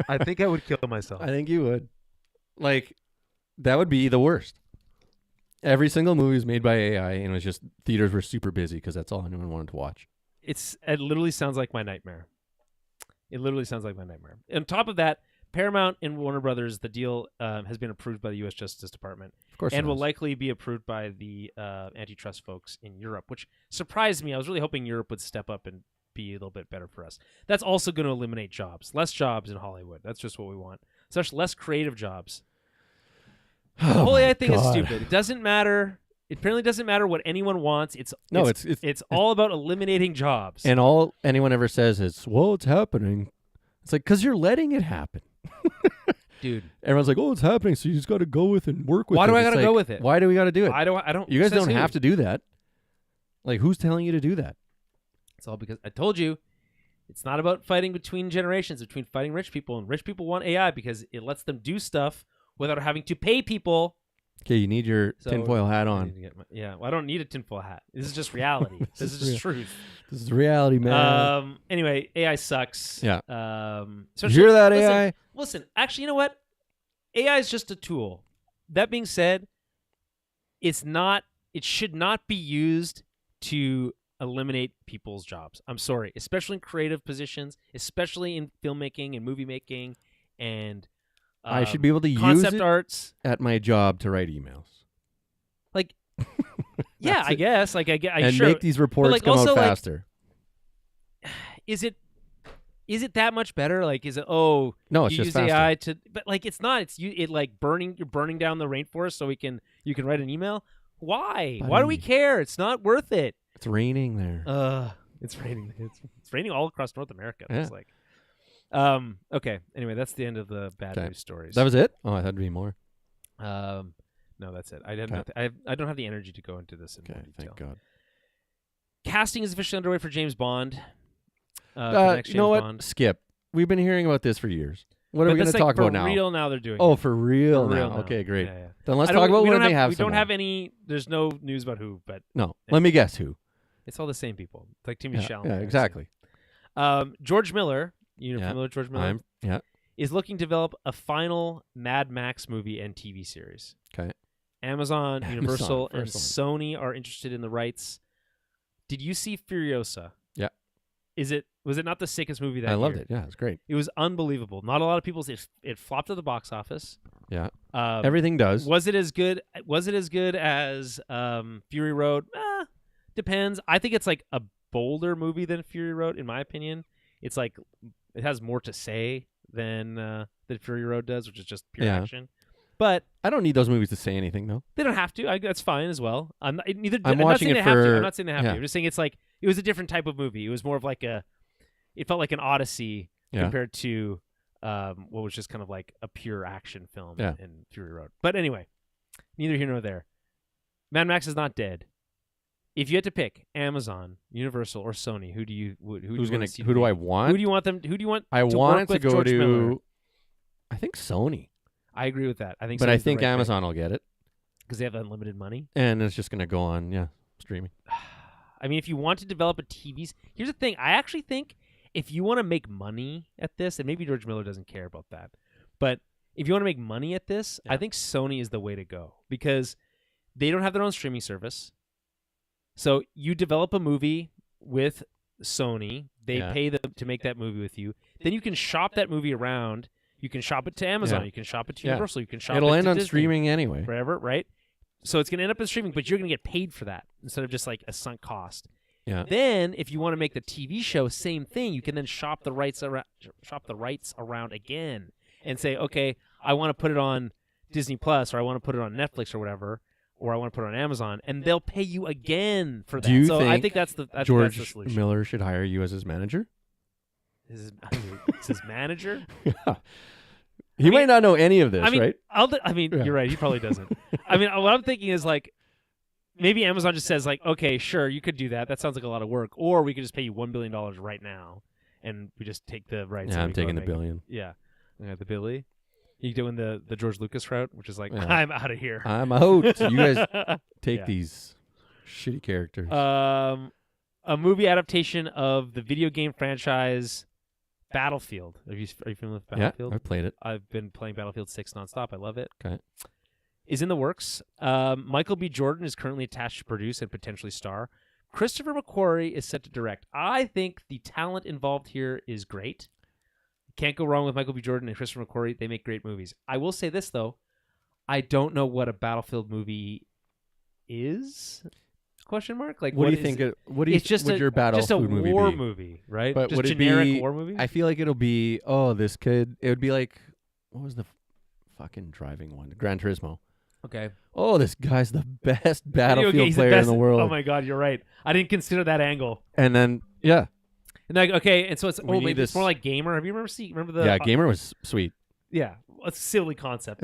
Speaker 1: I think I would kill myself.
Speaker 2: I think you would. Like, that would be the worst. Every single movie was made by AI and it was just theaters were super busy because that's all anyone wanted to watch.
Speaker 1: It literally sounds like my nightmare. It literally sounds like my nightmare. On top of that, Paramount and Warner Brothers, the deal has been approved by the U.S. Justice Department.
Speaker 2: Of course,
Speaker 1: and will likely be approved by the antitrust folks in Europe, which surprised me. I was really hoping Europe would step up and be a little bit better for us. That's also going to eliminate jobs. Less jobs in Hollywood. That's just what we want. Such less creative jobs. The whole AI thing is stupid. It doesn't matter. It apparently doesn't matter what anyone wants. It's all about eliminating jobs.
Speaker 2: And all anyone ever says is, well, it's happening. It's like, because you're letting it happen.
Speaker 1: Dude.
Speaker 2: Everyone's like, oh, it's happening, so you just got to go with it and work with it.
Speaker 1: Why do I got to go with it?
Speaker 2: Why do we got to do it?
Speaker 1: I don't.
Speaker 2: You guys don't have to do that. Like, who's telling you to do that?
Speaker 1: It's all because I told you it's not about fighting between generations, between fighting rich people. And rich people want AI because it lets them do stuff without having to pay people.
Speaker 2: Okay, you need your tinfoil hat on.
Speaker 1: Well, I don't need a tinfoil hat. This is just reality. This is just truth.
Speaker 2: This is reality, man.
Speaker 1: Anyway, AI sucks.
Speaker 2: Yeah.
Speaker 1: So
Speaker 2: you hear that, AI?
Speaker 1: Listen, actually, you know what? AI is just a tool. That being said, it should not be used to eliminate people's jobs. I'm sorry, especially in creative positions, especially in filmmaking and movie making and
Speaker 2: I should be able to use
Speaker 1: concept
Speaker 2: it
Speaker 1: arts
Speaker 2: at my job to write emails.
Speaker 1: Like, yeah, I guess. Like,
Speaker 2: and make these reports come out faster.
Speaker 1: Is it that much better? Like, is it? Oh,
Speaker 2: no, it's
Speaker 1: you
Speaker 2: just
Speaker 1: use
Speaker 2: faster.
Speaker 1: AI to, but like, it's not. It's it like burning. You're burning down the rainforest so you can write an email. Why?
Speaker 2: Buddy.
Speaker 1: Why do we care? It's not worth it.
Speaker 2: It's raining there.
Speaker 1: It's raining. It's raining all across North America.
Speaker 2: Yeah.
Speaker 1: It's like. Okay. Anyway, that's the end of the bad news stories.
Speaker 2: That was it? Oh, I thought there'd be more.
Speaker 1: No, that's it. I don't have the energy to go into this in more detail.
Speaker 2: Thank God.
Speaker 1: Casting is officially underway for James Bond.
Speaker 2: You know what? Bond. Skip. We've been hearing about this for years. What are we going to talk about now?
Speaker 1: For real now they're doing
Speaker 2: it.
Speaker 1: For
Speaker 2: real
Speaker 1: now.
Speaker 2: Okay, great.
Speaker 1: Yeah.
Speaker 2: Then let's talk about when they have
Speaker 1: We don't have any, there's no news about who, but...
Speaker 2: No, let me guess who.
Speaker 1: It's all the same people. It's like Timothy Chalamet.
Speaker 2: Yeah, exactly.
Speaker 1: George Miller, familiar with George Miller?
Speaker 2: Yeah.
Speaker 1: Is looking to develop a final Mad Max movie and TV series.
Speaker 2: Okay.
Speaker 1: Amazon, Universal, and Sony are interested in the rights. Did you see Furiosa?
Speaker 2: Yeah.
Speaker 1: Was it not the sickest movie that year?
Speaker 2: I loved it. Yeah, it was great.
Speaker 1: It was unbelievable. Not a lot of people. It flopped at the box office.
Speaker 2: Yeah. Everything does.
Speaker 1: Was it as good? Was it as good as Fury Road? Depends. I think it's like a bolder movie than Fury Road, in my opinion. It's like it has more to say than Fury Road does, which is just pure action. But
Speaker 2: I don't need those movies to say anything, though.
Speaker 1: They don't have to. That's fine as well. I'm not saying they have to. I'm just saying it's like it was a different type of movie. It was more of like it felt like an Odyssey compared to what was just kind of like a pure action film in Fury Road. But anyway, neither here nor there. Mad Max is not dead. If you had to pick Amazon, Universal, or Sony, who do I want? Who do you want them? Who do you want?
Speaker 2: I want to go
Speaker 1: George
Speaker 2: to.
Speaker 1: Miller?
Speaker 2: I think Sony.
Speaker 1: I agree with that.
Speaker 2: But I think Amazon will get it
Speaker 1: because they have unlimited money,
Speaker 2: and it's just going to go on, streaming.
Speaker 1: I mean, if you want to develop a TV, here's the thing. I actually think if you want to make money at this, and maybe George Miller doesn't care about that, But if you want to make money at this, I think Sony is the way to go because they don't have their own streaming service. So you develop a movie with Sony. They pay them to make that movie with you. Then you can shop that movie around. You can shop it to Amazon. You can shop it to Universal. You can shop
Speaker 2: It'll
Speaker 1: it
Speaker 2: end
Speaker 1: to
Speaker 2: on
Speaker 1: Disney,
Speaker 2: streaming anyway.
Speaker 1: Forever, right? So it's going to end up in streaming, but you're going to get paid for that instead of just like a sunk cost.
Speaker 2: Yeah.
Speaker 1: Then, if you want to make the TV show, same thing. You can then shop the rights around again, and say, okay, I want to put it on Disney Plus, or I want to put it on Netflix, or whatever, or I want to put it on Amazon, and they'll pay you again for that.
Speaker 2: Do you
Speaker 1: so
Speaker 2: think
Speaker 1: I think that's the
Speaker 2: George
Speaker 1: solution.
Speaker 2: Miller should hire you as his manager?
Speaker 1: Is his manager?
Speaker 2: Yeah. He might not know any of this, right?
Speaker 1: You're right. He probably doesn't. I mean, what I'm thinking is like, maybe Amazon just says like, okay, sure, you could do that. That sounds like a lot of work. Or we could just pay you $1 billion right now, and we just take the rights.
Speaker 2: Yeah, I'm taking the billion.
Speaker 1: Yeah, the Billy. You doing the George Lucas route, which is like, I'm out of here.
Speaker 2: I'm out. You guys take these shitty characters.
Speaker 1: A movie adaptation of the video game franchise Battlefield. Are you familiar with Battlefield?
Speaker 2: Yeah, I played it.
Speaker 1: I've been playing Battlefield 6 nonstop. I love it.
Speaker 2: Okay.
Speaker 1: Is in the works. Michael B. Jordan is currently attached to produce and potentially star. Christopher McQuarrie is set to direct. I think the talent involved here is great. Can't go wrong with Michael B. Jordan and Christopher McQuarrie. They make great movies. I will say this, though. I don't know what a Battlefield movie is? Question mark? Like,
Speaker 2: what do you think? What do you?
Speaker 1: It's just
Speaker 2: would your Battlefield
Speaker 1: movie war movie, right?
Speaker 2: But
Speaker 1: just
Speaker 2: would
Speaker 1: generic
Speaker 2: it be,
Speaker 1: war movie.
Speaker 2: I feel like it'll be. Oh, this kid. It would be like, what was the fucking driving one? Gran Turismo.
Speaker 1: Okay.
Speaker 2: Oh, this guy's the best Battlefield player in the world.
Speaker 1: Oh my God, you're right. I didn't consider that angle.
Speaker 2: And then and
Speaker 1: like and so it's maybe
Speaker 2: this,
Speaker 1: it's more like Gamer. Have you remember the
Speaker 2: Gamer was sweet.
Speaker 1: Yeah, it's a silly concept.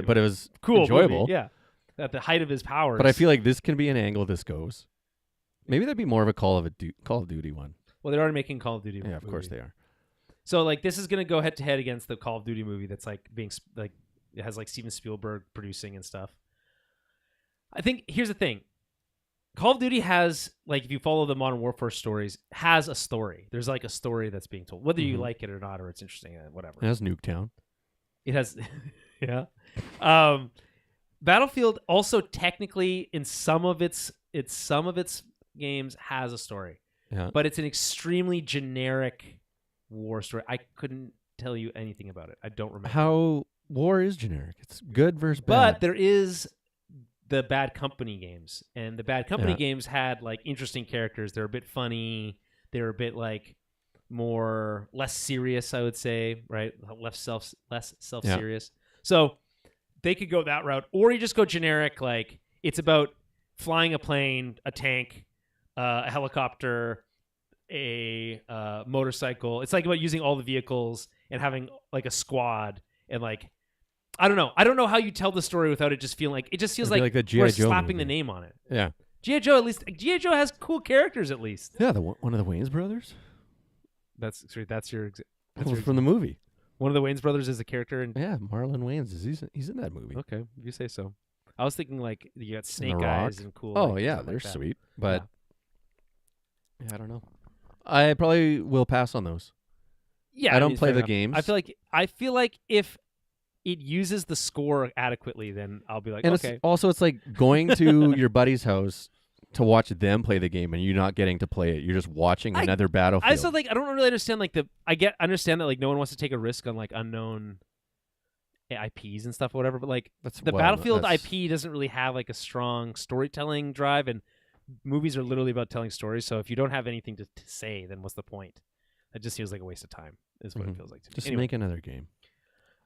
Speaker 2: But it was
Speaker 1: cool,
Speaker 2: enjoyable.
Speaker 1: Movie, yeah, at the height of his powers.
Speaker 2: But I feel like this can be an angle this goes. Maybe that'd be more of a Call of Duty one.
Speaker 1: Well, they're already making Call of Duty.
Speaker 2: Yeah, of course they are.
Speaker 1: So like this is gonna go head to head against the Call of Duty movie that's like being like it has like Steven Spielberg producing and stuff. I think here's the thing. Call of Duty has, like, if you follow the Modern Warfare stories, has a story. There's like a story that's being told, whether you like it or not, or it's interesting, whatever.
Speaker 2: It has Nuketown.
Speaker 1: It has, yeah. Battlefield also technically in some of its games has a story, but it's an extremely generic war story. I couldn't tell you anything about it. I don't remember.
Speaker 2: How war is generic. It's good versus bad.
Speaker 1: But there is the Bad Company games, and the Bad Company games had like interesting characters. They're a bit funny. They're a bit like less serious, I would say, right? Less self-serious. So they could go that route, or you just go generic. Like it's about flying a plane, a tank, a helicopter, a motorcycle. It's like about using all the vehicles and having like a squad and like. I don't know. I don't know how you tell the story without it just feeling like it just feels like
Speaker 2: the
Speaker 1: we're
Speaker 2: G.I. Joe
Speaker 1: slapping
Speaker 2: movie.
Speaker 1: the name on it.
Speaker 2: Yeah.
Speaker 1: G.I. Joe, at least G.I. Joe has cool characters at least.
Speaker 2: Yeah, one of the Wayans brothers.
Speaker 1: That's your
Speaker 2: from the movie.
Speaker 1: One of the Wayans brothers is a character in
Speaker 2: Marlon Wayans he's in that movie.
Speaker 1: Okay, if you say so. I was thinking like you got Snake
Speaker 2: and
Speaker 1: Eyes and cool.
Speaker 2: Oh
Speaker 1: like,
Speaker 2: yeah, they're
Speaker 1: like that.
Speaker 2: sweet, but I don't know. I probably will pass on those.
Speaker 1: Yeah,
Speaker 2: I don't play the games.
Speaker 1: I feel like if it uses the score adequately, then I'll be like,
Speaker 2: and
Speaker 1: okay.
Speaker 2: It's like going to your buddy's house to watch them play the game, and you're not getting to play it. You're just watching another Battlefield.
Speaker 1: I also I don't really understand understand that like no one wants to take a risk on like unknown IPs and stuff or whatever, but like Battlefield IP doesn't really have like a strong storytelling drive, and movies are literally about telling stories. So if you don't have anything to say, then what's the point? It just feels like a waste of time. Is what it feels like to me.
Speaker 2: Just make another game.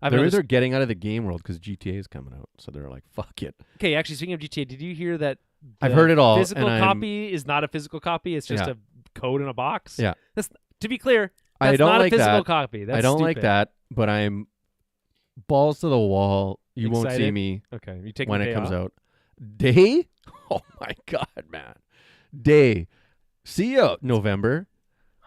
Speaker 2: They're either getting out of the game world because GTA is coming out, so they're like, "Fuck it."
Speaker 1: Okay, actually, speaking of GTA, did you hear that?
Speaker 2: I've heard it all.
Speaker 1: Physical copy is not a physical copy; it's just a code in a box.
Speaker 2: Yeah.
Speaker 1: To be clear,
Speaker 2: I don't
Speaker 1: not
Speaker 2: like
Speaker 1: a physical
Speaker 2: that.
Speaker 1: copy. That's
Speaker 2: I don't
Speaker 1: stupid.
Speaker 2: like that, but I'm balls to the wall. You
Speaker 1: Excited?
Speaker 2: won't see me.
Speaker 1: Okay, you take
Speaker 2: when
Speaker 1: the
Speaker 2: it
Speaker 1: day
Speaker 2: comes
Speaker 1: off?
Speaker 2: out. Day? Oh my god, man! Day. See you November.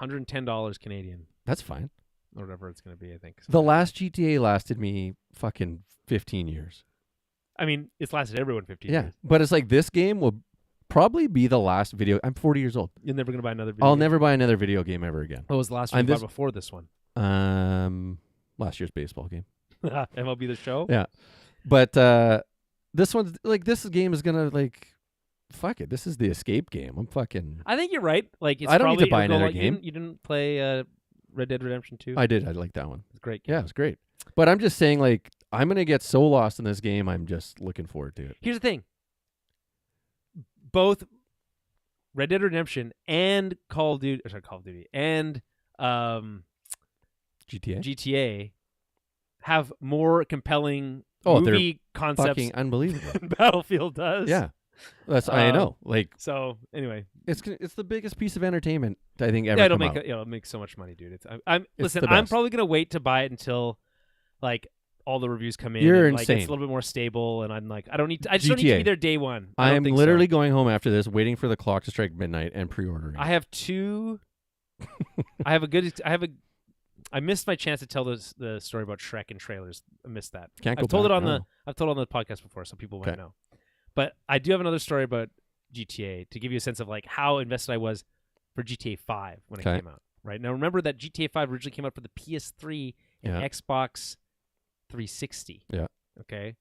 Speaker 1: $110 Canadian.
Speaker 2: That's fine.
Speaker 1: Or whatever it's going to be, I think.
Speaker 2: The last GTA lasted me fucking 15 years.
Speaker 1: I mean, it's lasted everyone 15
Speaker 2: Yeah,
Speaker 1: years.
Speaker 2: but it's like this game will probably be the last video. I'm 40 years old.
Speaker 1: You're never going to buy another video
Speaker 2: I'll
Speaker 1: game.
Speaker 2: never buy another video game ever again.
Speaker 1: What was the last one you bought before this one?
Speaker 2: Last year's baseball game.
Speaker 1: MLB The Show.
Speaker 2: Yeah, but this one's like this game is gonna like. Fuck it. This is the escape game.
Speaker 1: I think you're right. Like, it's
Speaker 2: I don't need to
Speaker 1: probably
Speaker 2: buy another
Speaker 1: like,
Speaker 2: game.
Speaker 1: You didn't play Red Dead Redemption 2?
Speaker 2: I did. I like that one.
Speaker 1: It's a great game.
Speaker 2: Yeah, it's great. But I'm just saying, like, I'm gonna get so lost in this game. I'm just looking forward to it.
Speaker 1: Here's the thing. Both Red Dead Redemption and Call of Duty and GTA have more compelling movie concepts
Speaker 2: fucking unbelievable
Speaker 1: than Battlefield does.
Speaker 2: Yeah. That's I know. Like,
Speaker 1: so anyway,
Speaker 2: it's the biggest piece of entertainment I think ever.
Speaker 1: Yeah,
Speaker 2: come
Speaker 1: it'll make so much money, dude.
Speaker 2: It's
Speaker 1: I'm probably gonna wait to buy it until like all the reviews come in.
Speaker 2: You're
Speaker 1: and, like,
Speaker 2: insane.
Speaker 1: It's a little bit more stable, and I'm like, I just
Speaker 2: GTA.
Speaker 1: don't need to be there day one.
Speaker 2: I'm literally going home after this, waiting for the clock to strike midnight and pre-ordering.
Speaker 1: I have two. I missed my chance to tell the story about Shrek and trailers. I missed that. I've told it on the podcast before, so people might know. But I do have another story about GTA to give you a sense of like how invested I was for GTA 5 when it came out. Right now, remember that GTA 5 originally came out for the PS3 and Xbox 360.
Speaker 2: Yeah.
Speaker 1: Okay.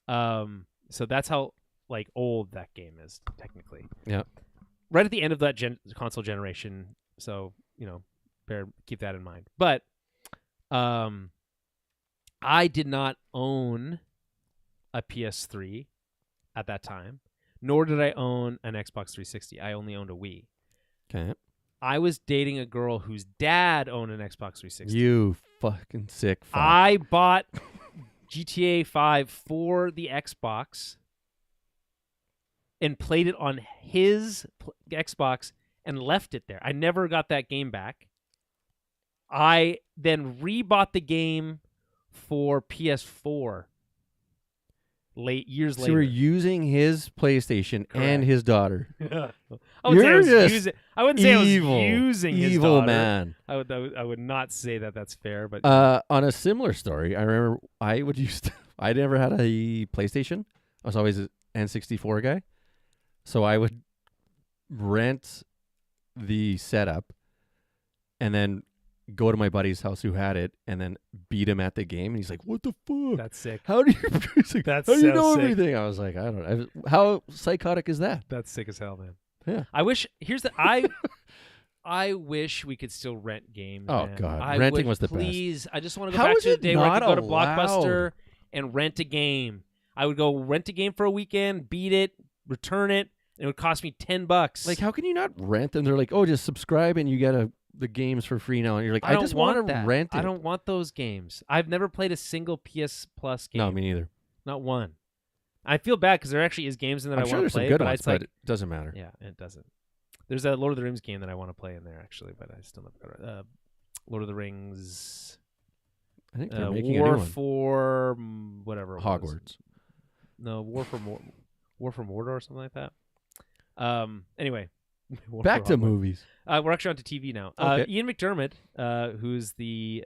Speaker 1: So that's how like old that game is technically.
Speaker 2: Yeah.
Speaker 1: Right at the end of that console generation. So keep that in mind. But I did not own a PS3 at that time, nor did I own an Xbox 360. I only owned a Wii.
Speaker 2: Okay.
Speaker 1: I was dating a girl whose dad owned an Xbox 360.
Speaker 2: You fucking sick fuck.
Speaker 1: I bought GTA 5 for the Xbox and played it on his Xbox and left it there. I never got that game back. I then rebought the game for PS4 years later.
Speaker 2: So you were using his PlayStation and his daughter.
Speaker 1: I wouldn't say I was using his
Speaker 2: evil
Speaker 1: daughter.
Speaker 2: Man.
Speaker 1: I would not say that that's fair. But
Speaker 2: on a similar story, I remember I never had a PlayStation. I was always an N64 guy, so I would rent the setup and then go to my buddy's house who had it and then beat him at the game. And he's like, "What the fuck?
Speaker 1: That's sick.
Speaker 2: How do you? Like,
Speaker 1: that's
Speaker 2: how do you know
Speaker 1: sick.
Speaker 2: everything?" I was like, "I don't know. How psychotic is that?"
Speaker 1: That's sick as hell, man.
Speaker 2: Yeah.
Speaker 1: I wish. I wish we could still rent games.
Speaker 2: Oh
Speaker 1: man.
Speaker 2: God, renting was the best.
Speaker 1: Please, I just want to go back to the day where I could go to Blockbuster and rent a game. I would go rent a game for a weekend, beat it, return it, and it would cost me $10.
Speaker 2: Like, how can you not rent? And they're like, "Oh, just subscribe and you get the games for free now." And you're like, "I just want to rent it."
Speaker 1: I don't want those games. I've never played a single PS Plus game.
Speaker 2: No, me neither.
Speaker 1: Not one. I feel bad because there actually is games in that I want to play.
Speaker 2: Some good
Speaker 1: but
Speaker 2: ones,
Speaker 1: it's like,
Speaker 2: but it doesn't matter.
Speaker 1: Yeah, it doesn't. There's a Lord of the Rings game that I want to play in there actually, but I still never got it. Lord of the Rings.
Speaker 2: I think they're making
Speaker 1: War
Speaker 2: a new one.
Speaker 1: for whatever.
Speaker 2: Hogwarts.
Speaker 1: No, War for Mordor or something like that. Anyway,
Speaker 2: back to movies.
Speaker 1: We're actually on to TV now.
Speaker 2: Okay.
Speaker 1: Ian McDermott, who's the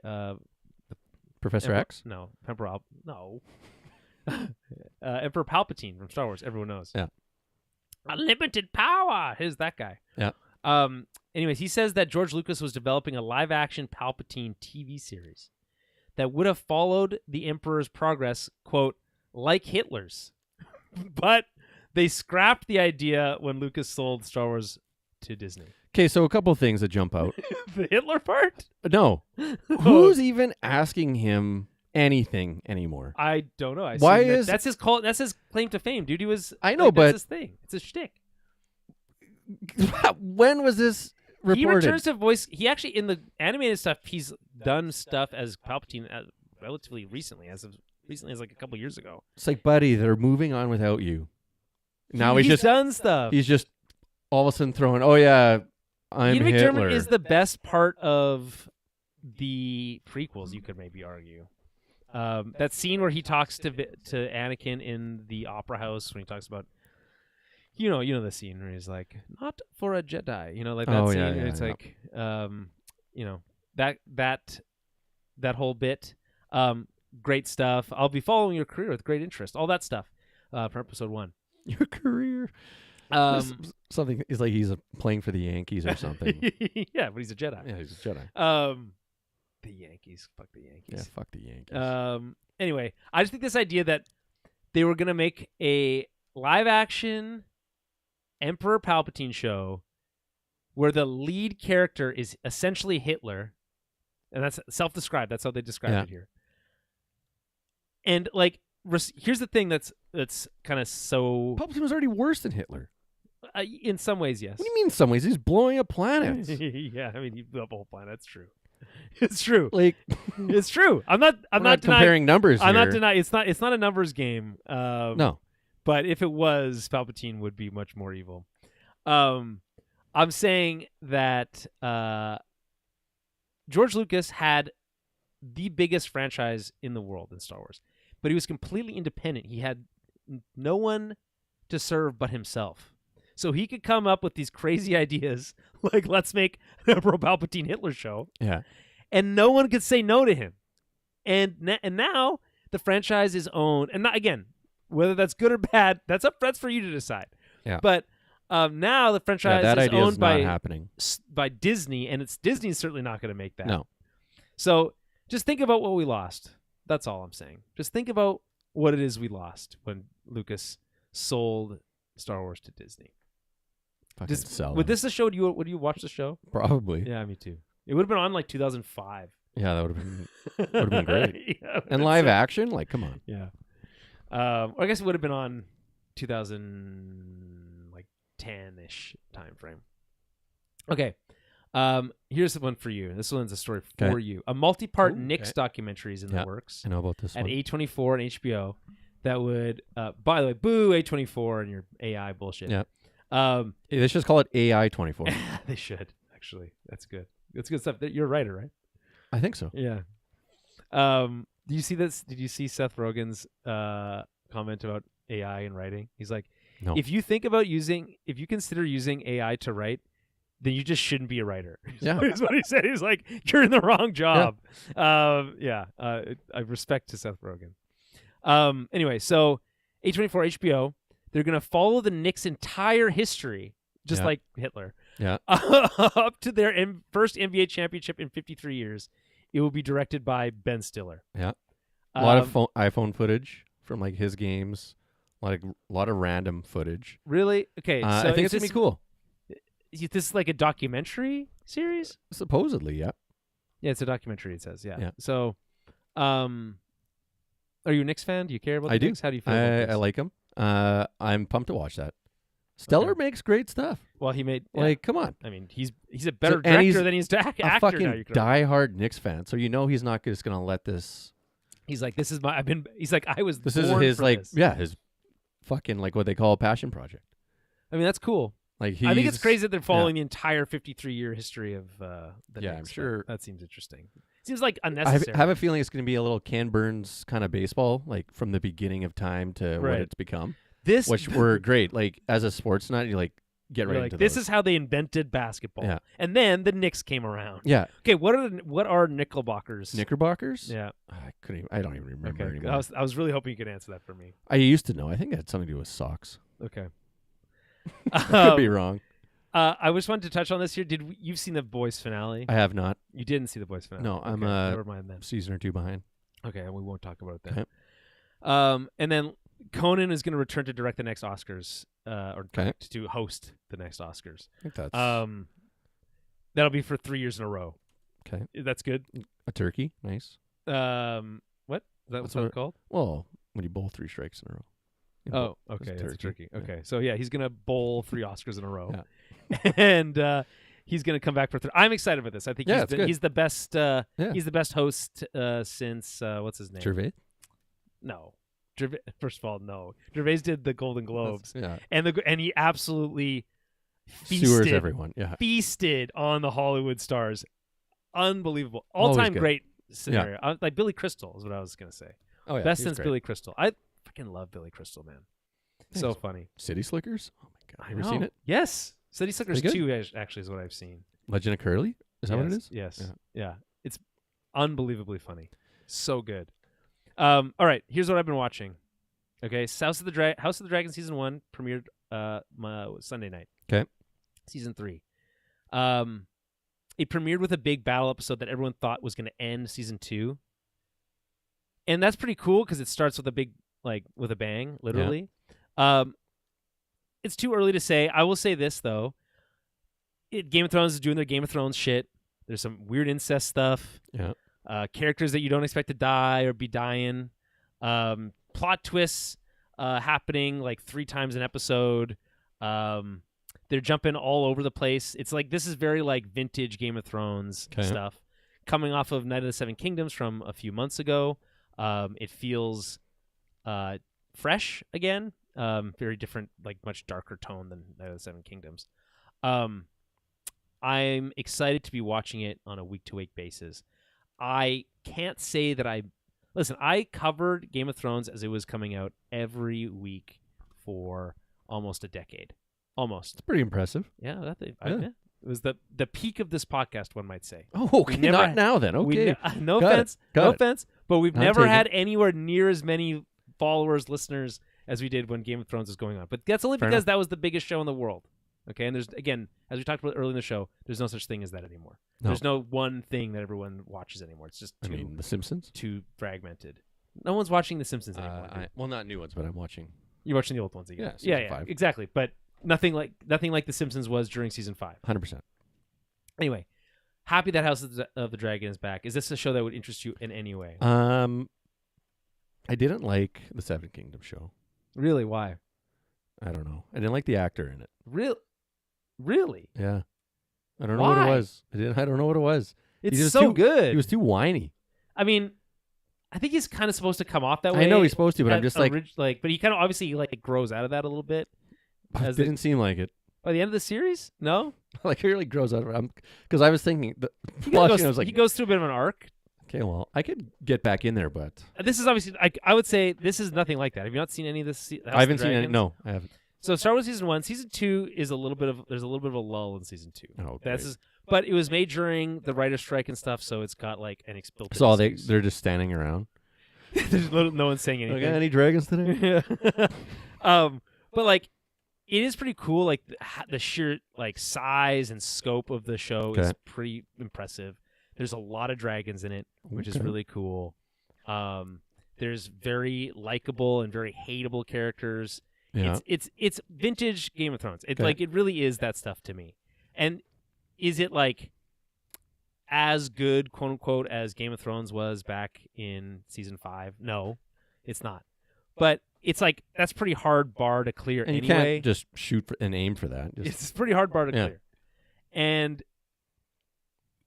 Speaker 2: Professor X?
Speaker 1: No, Emperor Emperor Palpatine from Star Wars. Everyone knows.
Speaker 2: Yeah.
Speaker 1: Unlimited power. Who's that guy?
Speaker 2: Yeah.
Speaker 1: Anyways, he says that George Lucas was developing a live-action Palpatine TV series that would have followed the Emperor's progress, quote, like Hitler's. But they scrapped the idea when Lucas sold Star Wars to Disney.
Speaker 2: Okay, so a couple things that jump out.
Speaker 1: The Hitler part?
Speaker 2: No. Who's even asking him anything anymore?
Speaker 1: I don't know. That's his call? That's his claim to fame, dude. He was.
Speaker 2: I know, but
Speaker 1: that's his thing. It's a shtick.
Speaker 2: When was this reported?
Speaker 1: He returns to voice. He actually in the animated stuff. He's done stuff as Palpatine relatively recently, as like a couple years ago.
Speaker 2: It's like, buddy, they're moving on without you. Now he's just
Speaker 1: done stuff.
Speaker 2: He's just all of a sudden throwing, "Oh yeah, I'm
Speaker 1: Ian
Speaker 2: Hitler."
Speaker 1: McDermott is the best part of the prequels. You could maybe argue. That scene where he talks to Anakin in the opera house when he talks about, you know the scene where he's like, "Not for a Jedi," like that scene.
Speaker 2: Yeah,
Speaker 1: it's like, that whole bit, great stuff. I'll be following your career with great interest. All that stuff, for episode 1.
Speaker 2: Your career. Something is like he's playing for the Yankees or something.
Speaker 1: Yeah, but he's a Jedi.
Speaker 2: Yeah, he's a Jedi.
Speaker 1: The Yankees. Fuck the Yankees.
Speaker 2: Yeah, fuck the Yankees.
Speaker 1: Anyway, I just think this idea that they were going to make a live-action Emperor Palpatine show where the lead character is essentially Hitler, and that's self-described. That's how they describe it here. And like, here's the thing that's kind of so...
Speaker 2: Palpatine was already worse than Hitler.
Speaker 1: In some ways, yes.
Speaker 2: What do you mean in some ways? He's blowing up planets.
Speaker 1: Yeah, I mean, he blew up a whole planet. That's true. It's true.
Speaker 2: Like,
Speaker 1: it's true. I'm not
Speaker 2: comparing numbers.
Speaker 1: I'm
Speaker 2: here.
Speaker 1: not denying. It's not a numbers game.
Speaker 2: No.
Speaker 1: But if it was, Palpatine would be much more evil. I'm saying that George Lucas had the biggest franchise in the world in Star Wars, but he was completely independent. He had no one to serve but himself. So he could come up with these crazy ideas, like let's make a Emperor Palpatine Hitler show.
Speaker 2: Yeah.
Speaker 1: And no one could say no to him. And now the franchise is owned. And not, again, whether that's good or bad, that's for you to decide.
Speaker 2: Yeah.
Speaker 1: But now the franchise is owned by Disney, and Disney's certainly not going to make that.
Speaker 2: No.
Speaker 1: So just think about what we lost. That's all I'm saying. Just think about what it is we lost when Lucas sold Star Wars to Disney. Would this a show? Would you watch the show?
Speaker 2: Probably.
Speaker 1: Yeah, me too. It would have been on like 2005.
Speaker 2: Yeah, that would have been great.
Speaker 1: Yeah,
Speaker 2: and live action, like, come on.
Speaker 1: Yeah. Or I guess it would have been on 2010-ish time frame. Okay. Here's one for you. This one's a story for you. A multi-part Knicks documentary is in the works.
Speaker 2: I know about this
Speaker 1: at
Speaker 2: one.
Speaker 1: A24 and HBO. That would, by the way, boo A24 and your AI bullshit.
Speaker 2: Yeah. They should just call it AI 24.
Speaker 1: They should, actually. That's good. That's good stuff. You're a writer, right?
Speaker 2: I think so.
Speaker 1: Yeah. Do you see this? Did you see Seth Rogen's comment about AI and writing? He's like,
Speaker 2: no.
Speaker 1: if you consider using AI to write, then you just shouldn't be a writer.
Speaker 2: Yeah.
Speaker 1: That's what he said. He's like, you're in the wrong job. I respect to Seth Rogen. Anyway, so A24 HBO, they're going to follow the Knicks' entire history, just like Hitler.
Speaker 2: Yeah.
Speaker 1: Up to their first NBA championship in 53 years. It will be directed by Ben Stiller.
Speaker 2: Yeah. A lot of iPhone footage from like his games, like a lot of random footage.
Speaker 1: Really? Okay. So
Speaker 2: I think it's going to be cool.
Speaker 1: Is this like a documentary series?
Speaker 2: Supposedly, yeah.
Speaker 1: Yeah, it's a documentary, it says. Yeah.
Speaker 2: Yeah.
Speaker 1: So, are you a Knicks fan? Do you care about the Knicks? How do you feel about this?
Speaker 2: I like him. I'm pumped to watch that. Stellar makes great stuff.
Speaker 1: Well, he made
Speaker 2: come on.
Speaker 1: I mean, he's a better director than he's actor.
Speaker 2: A fucking diehard Knicks fan, so you know he's not just gonna let this.
Speaker 1: He's like, this is my. He's like, I was.
Speaker 2: This is his his fucking like what they call a passion project.
Speaker 1: I mean, that's cool.
Speaker 2: Like
Speaker 1: I think it's crazy that they're following the entire 53-year history of the Knicks.
Speaker 2: I'm sure
Speaker 1: that seems interesting. Seems like unnecessary.
Speaker 2: I have a feeling it's going to be a little Ken Burns kind of baseball, like from the beginning of time to what it's become. Which were great. Like as a sports nut, you like get right into
Speaker 1: this
Speaker 2: those.
Speaker 1: is how they invented basketball.
Speaker 2: Yeah.
Speaker 1: And then the Knicks came around.
Speaker 2: Yeah.
Speaker 1: Okay, what are Knickerbockers?
Speaker 2: Knickerbockers?
Speaker 1: Yeah.
Speaker 2: I don't even remember anymore.
Speaker 1: I was really hoping you could answer that for me.
Speaker 2: I used to know. I think it had something to do with socks.
Speaker 1: Okay.
Speaker 2: Could be wrong.
Speaker 1: I just wanted to touch on this here. You've seen the Boys finale?
Speaker 2: I have not.
Speaker 1: You didn't see the Boys finale?
Speaker 2: No, I'm
Speaker 1: never mind then.
Speaker 2: Season or two behind.
Speaker 1: Okay, and we won't talk about it then. And then Conan is going to return to direct the next Oscars, to host the next Oscars.
Speaker 2: I think that's
Speaker 1: that'll be for 3 years in a row.
Speaker 2: Okay,
Speaker 1: that's good.
Speaker 2: A turkey, nice.
Speaker 1: What? Is that what's it's called?
Speaker 2: Well, when you bowl 3 strikes in a row.
Speaker 1: Okay, it's a turkey. Okay, so he's gonna bowl 3 Oscars in a row, and he's gonna come back for 3. I'm excited about this. I think he's the best. He's the best host since what's his name?
Speaker 2: Gervais.
Speaker 1: No, first of all, no. Gervais did the Golden Globes,
Speaker 2: yeah,
Speaker 1: and he absolutely
Speaker 2: sewers everyone. Yeah,
Speaker 1: feasted on the Hollywood stars. Unbelievable, all-time great scenario. Like Billy Crystal is what I was gonna say.
Speaker 2: Oh yeah,
Speaker 1: best since Billy Crystal. I fucking love Billy Crystal, man. So funny.
Speaker 2: City Slickers? Oh my god. Have you
Speaker 1: seen
Speaker 2: seen it?
Speaker 1: Yes. City Slickers 2 actually is what I've seen.
Speaker 2: Legend of Curly? Is that what it is?
Speaker 1: Yes. Yeah. It's unbelievably funny. So good. All right, here's what I've been watching. Okay, House of the Dragon season 1 premiered Sunday night.
Speaker 2: Okay.
Speaker 1: Season 3. it premiered with a big battle episode that everyone thought was going to end season 2. And that's pretty cool because it starts with a big, with a bang, literally. Yeah. It's too early to say. I will say this, though. Game of Thrones is doing their Game of Thrones shit. There's some weird incest stuff.
Speaker 2: Yeah.
Speaker 1: Characters that you don't expect to die or be dying. Plot twists happening 3 times an episode. They're jumping all over the place. It's this is very vintage Game of Thrones stuff. Coming off of Night of the Seven Kingdoms from a few months ago. It feels fresh again. Very different, much darker tone than Night of the Seven Kingdoms. I'm excited to be watching it on a week-to-week basis. I can't say that I covered Game of Thrones as it was coming out every week for almost a decade. Almost.
Speaker 2: It's pretty impressive.
Speaker 1: Yeah, it was the peak of this podcast, one might say.
Speaker 2: Oh, okay. Not now then. Okay.
Speaker 1: No offense, but we've never had anywhere near as many followers, listeners as we did when Game of Thrones was going on. But that's only because that was the biggest show in the world. Okay, and there's, again, as we talked about earlier in the show, there's no such thing as that anymore. No. There's no one thing that everyone watches anymore. It's just
Speaker 2: The Simpsons?
Speaker 1: Too fragmented. No one's watching The Simpsons anymore.
Speaker 2: Well, not new ones, but I'm watching.
Speaker 1: You're watching the old ones again.
Speaker 2: Yeah, 5.
Speaker 1: Exactly. But nothing like The Simpsons was during season 5.
Speaker 2: 100%.
Speaker 1: Anyway, happy that House of the Dragon is back. Is this a show that would interest you in any way?
Speaker 2: I didn't like the Seven Kingdoms show.
Speaker 1: Really? Why?
Speaker 2: I don't know. I didn't like the actor in it.
Speaker 1: Really?
Speaker 2: Yeah. I don't know what it was. I don't know what it was.
Speaker 1: It's so good.
Speaker 2: He was too whiny.
Speaker 1: I mean, I think he's kind of supposed to come off that way.
Speaker 2: I know he's supposed to, but I'm just
Speaker 1: but he kind of obviously grows out of that a little bit.
Speaker 2: It didn't seem like it.
Speaker 1: By the end of the series? No?
Speaker 2: He really grows out of it. Because I was thinking,
Speaker 1: he goes through a bit of an arc.
Speaker 2: Okay, well, I could get back in there, but
Speaker 1: this is obviously, I would say this is nothing like that. Have you not seen any of this?
Speaker 2: I haven't seen any. No, I haven't.
Speaker 1: So Star Wars season 1, season 2 is there's a little bit of a lull in season 2.
Speaker 2: Oh, okay.
Speaker 1: But it was made during the writer's strike and stuff, so it's got an explicit.
Speaker 2: So they're just standing around.
Speaker 1: There's no one saying anything.
Speaker 2: Okay, any dragons today?
Speaker 1: But it is pretty cool. The sheer size and scope of the show is pretty impressive. There's a lot of dragons in it, which is really cool. There's very likable and very hateable characters. Yeah. It's vintage Game of Thrones. It really is that stuff to me. And is it as good, quote unquote, as Game of Thrones was back in season 5? No, it's not. But it's that's a pretty hard bar to clear
Speaker 2: and
Speaker 1: anyway.
Speaker 2: You can't just shoot and aim for that.
Speaker 1: It's a pretty hard bar to clear. And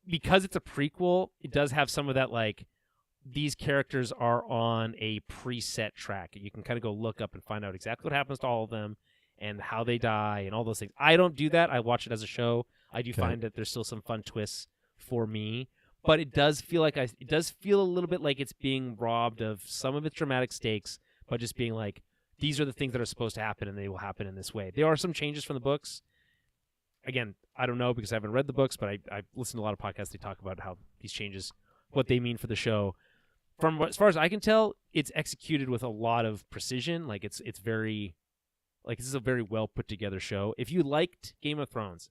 Speaker 1: because it's a prequel, it does have some of that these characters are on a preset track. You can kind of go look up and find out exactly what happens to all of them and how they die and all those things. I don't do that. I watch it as a show. I do find that there's still some fun twists for me, but it does feel it does feel a little bit like it's being robbed of some of its dramatic stakes, but just being these are the things that are supposed to happen and they will happen in this way. There are some changes from the books. Again, I don't know because I haven't read the books, but I listen to a lot of podcasts. They talk about how these changes, what they mean for the show. As far as I can tell, it's executed with a lot of precision. It's very, this is a very well put together show. If you liked Game of Thrones,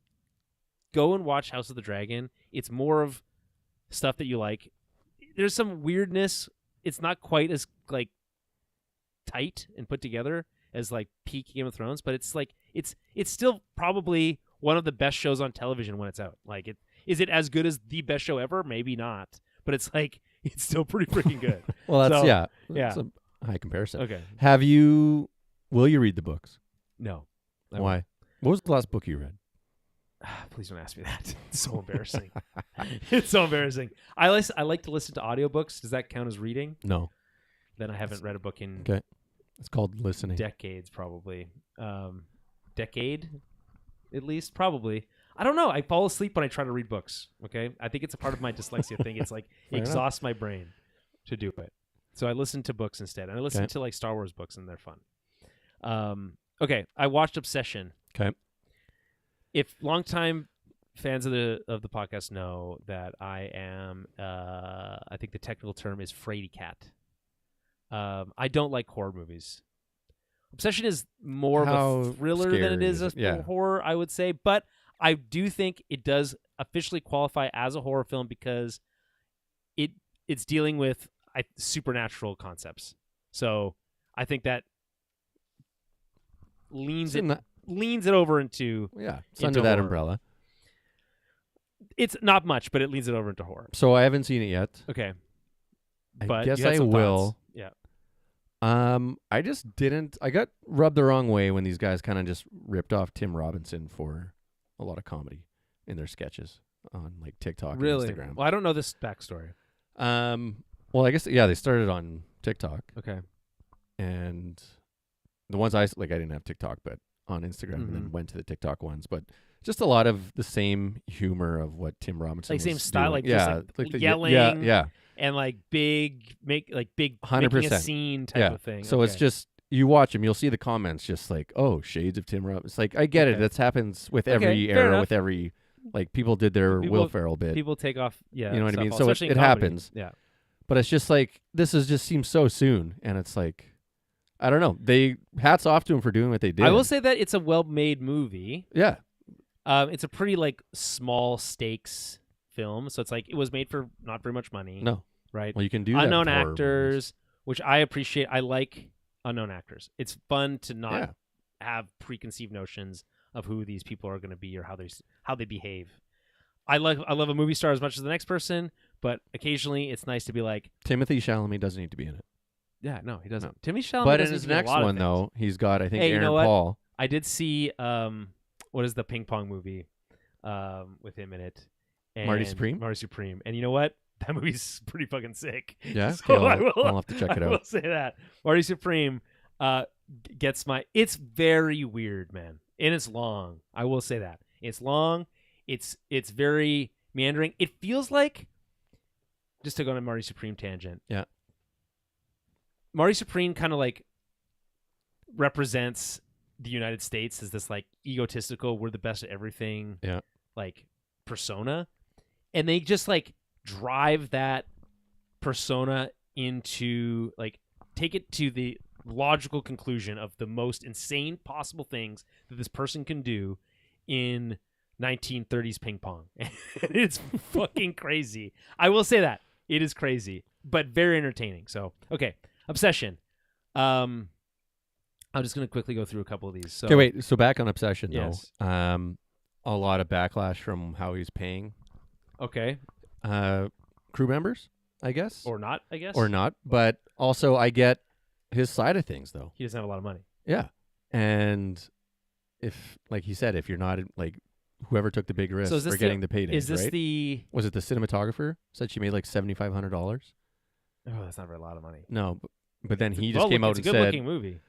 Speaker 1: go and watch House of the Dragon. It's more of stuff that you like. There's some weirdness. It's not quite as tight and put together as peak Game of Thrones, but it's it's still probably one of the best shows on television when it's out. Is it as good as the best show ever? Maybe not, but it's it's still pretty freaking good.
Speaker 2: Well, that's that's a high comparison.
Speaker 1: Okay.
Speaker 2: Will you read the books?
Speaker 1: No.
Speaker 2: Why? What was the last book you read?
Speaker 1: Please don't ask me that. It's so embarrassing. It's so embarrassing. I like to listen to audiobooks. Does that count as reading?
Speaker 2: No.
Speaker 1: Then I haven't read a book in
Speaker 2: It's called listening.
Speaker 1: Decades, probably. Decade, at least, probably. I don't know. I fall asleep when I try to read books. Okay, I think it's a part of my dyslexia thing. It's it exhausts my brain to do it. So I listen to books instead, and I listen to Star Wars books, and they're fun. Okay, I watched Obsession.
Speaker 2: Okay.
Speaker 1: If longtime fans of the podcast know that I am, I think the technical term is fraidy cat. I don't like horror movies. Obsession is more of a thriller than it is a horror, I would say. But I do think it does officially qualify as a horror film because it's dealing with supernatural concepts. So I think that leans it over into
Speaker 2: it's under that umbrella.
Speaker 1: It's not much, but it leans it over into horror.
Speaker 2: So I haven't seen it yet.
Speaker 1: Okay,
Speaker 2: I guess I will.
Speaker 1: Yeah.
Speaker 2: I just didn't. I got rubbed the wrong way when these guys kind of just ripped off Tim Robinson for a lot of comedy in their sketches on like TikTok and Instagram.
Speaker 1: Well, I don't know this backstory.
Speaker 2: Well, I guess they started on TikTok.
Speaker 1: Okay.
Speaker 2: And the ones I didn't have TikTok, but on Instagram, and then went to the TikTok ones. But just a lot of the same humor of what Tim Robinson was
Speaker 1: same style,
Speaker 2: doing.
Speaker 1: just yelling, and like big
Speaker 2: 100%
Speaker 1: making a scene type of thing.
Speaker 2: So it's just you watch him, you'll see the comments just like, oh, shades of Tim Robinson. It's like I get it. That happens with every era, with every people did their Will Ferrell bit.
Speaker 1: People take off,
Speaker 2: you know what I mean. So it happens.
Speaker 1: Yeah.
Speaker 2: But it's just like just seems so soon, and it's like. I don't know. Hats off to him for doing what they did.
Speaker 1: I will say that it's a well-made movie.
Speaker 2: Yeah.
Speaker 1: It's a pretty small stakes film, so it's it was made for not very much money.
Speaker 2: No.
Speaker 1: Right?
Speaker 2: Well, you can do
Speaker 1: unknown
Speaker 2: that
Speaker 1: actors, which I appreciate. I like unknown actors. It's fun to not have preconceived notions of who these people are going to be or how they behave. I love a movie star as much as the next person, but occasionally it's nice to be like
Speaker 2: Timothy Chalamet doesn't need to be in it.
Speaker 1: Yeah, no, he doesn't. No. Timothy Chalamet.
Speaker 2: But in his next one, though, he's got, I think, Aaron Paul.
Speaker 1: I did see, what is the ping pong movie with him in it? And
Speaker 2: Marty Supreme?
Speaker 1: Marty Supreme. And you know what? That movie's pretty fucking sick.
Speaker 2: Yeah?
Speaker 1: So
Speaker 2: I'll have to check it out.
Speaker 1: I will say that. Marty Supreme gets it's very weird, man. And it's long. I will say that. It's long. It's very meandering. It feels like, just to go on a Marty Supreme tangent.
Speaker 2: Yeah.
Speaker 1: Marty Supreme kind of represents the United States as this egotistical, we're the best at everything, persona, and they just drive that persona into take it to the logical conclusion of the most insane possible things that this person can do in 1930s ping pong. It's fucking crazy. I will say that it is crazy, but very entertaining. So okay. Obsession. I'm just going to quickly go through a couple of these. So,
Speaker 2: okay, wait. So back on Obsession,
Speaker 1: yes.
Speaker 2: though. A lot of backlash from how he's paying.
Speaker 1: Okay.
Speaker 2: Crew members, I guess.
Speaker 1: Or not, I guess.
Speaker 2: Or not. But also I get his side of things, though.
Speaker 1: He doesn't have a lot of money.
Speaker 2: Yeah. And if, like he said, if you're not, whoever took the big risk for getting the payday,
Speaker 1: is this
Speaker 2: right? Was it the cinematographer? Said she made $7,500?
Speaker 1: Oh, that's not very a lot of money.
Speaker 2: No, but then he just came out and said,
Speaker 1: it's a good-looking movie.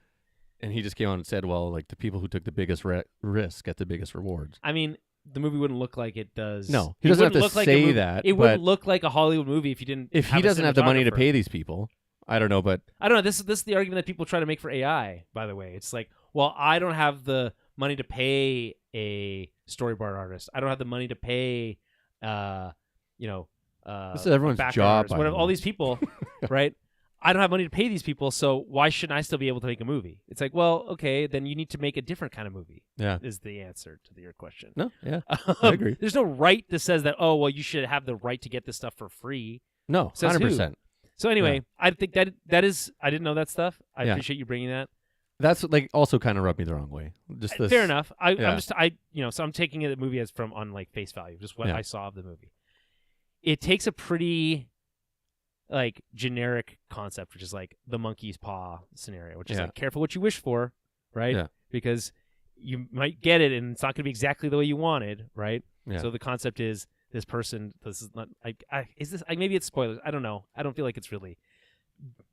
Speaker 2: And he just came out and said, well, the people who took the biggest risk get the biggest rewards.
Speaker 1: I mean, the movie wouldn't look like it does.
Speaker 2: No, he doesn't have to say that.
Speaker 1: It wouldn't look like a Hollywood movie if you didn't.
Speaker 2: If he doesn't have the money to pay these people, I don't know, but
Speaker 1: I don't know. This is the argument that people try to make for AI. By the way, it's well, I don't have the money to pay a storyboard artist. I don't have the money to pay,
Speaker 2: this is everyone's job.
Speaker 1: Whatever, all these people, right? I don't have money to pay these people, so why shouldn't I still be able to make a movie? It's well, okay, then you need to make a different kind of movie.
Speaker 2: Yeah,
Speaker 1: is the answer to your question.
Speaker 2: No, yeah, I agree.
Speaker 1: There's no right that says that. Oh, well, you should have the right to get this stuff for free.
Speaker 2: No, 100%.
Speaker 1: So anyway, I think that is. I didn't know that stuff. I appreciate you bringing that.
Speaker 2: That's also kind of rubbed me the wrong way. Just this,
Speaker 1: fair enough. So I'm taking the movie as from on face value, just what I saw of the movie. It takes a pretty generic concept, which is the monkey's paw scenario, which is careful what you wish for, right? Yeah. Because you might get it and it's not going to be exactly the way you wanted, right? Yeah. So the concept is this person. This is not. Is this? Maybe it's spoilers. I don't know. I don't feel like it's really.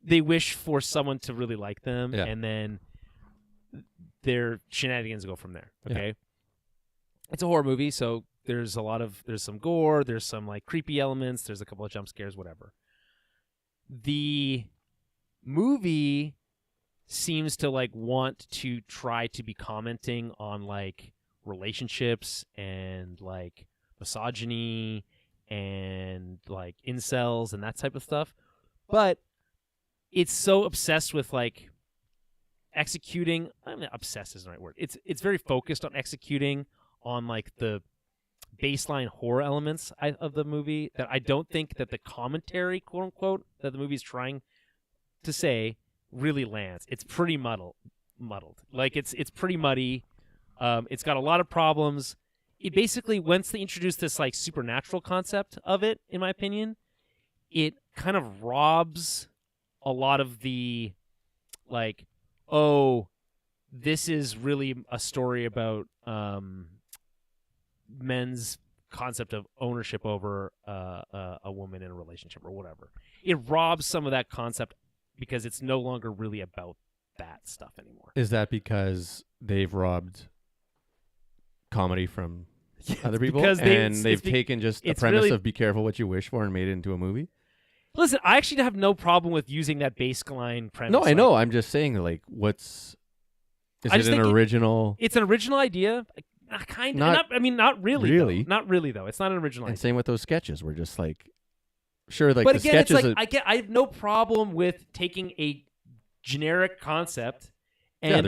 Speaker 1: They wish for someone to really like them, and then their shenanigans go from there. Okay. Yeah. It's a horror movie, so there's some gore, there's some creepy elements, there's a couple of jump scares, whatever. The movie seems to want to try to be commenting on relationships and misogyny and incels and that type of stuff, but it's so obsessed with executing. I mean, obsessed isn't the right word. It's very focused on executing on the baseline horror elements of the movie that I don't think that the commentary, quote unquote, that the movie's trying to say really lands. It's pretty muddled. Like it's pretty muddy. It's got a lot of problems. It basically, once they introduce this like supernatural concept of it, in my opinion, it kind of robs a lot of the like, oh, this is really a story about men's concept of ownership over a woman in a relationship or whatever. It robs some of that concept because it's no longer really about that stuff anymore.
Speaker 2: Is that because they've robbed comedy from other people, and they've taken just the premise of "be careful what you wish for" and made it into a movie?
Speaker 1: Listen, I actually have no problem with using that baseline premise.
Speaker 2: No, I know. I'm just saying, like, is it an original?
Speaker 1: It's an original idea, kind of. Not really.
Speaker 2: Really,
Speaker 1: not really though. It's not an original idea.
Speaker 2: And same with those sketches. We're just like, sure, like
Speaker 1: but
Speaker 2: the
Speaker 1: again,
Speaker 2: sketches.
Speaker 1: It's like I have no problem with taking a generic concept and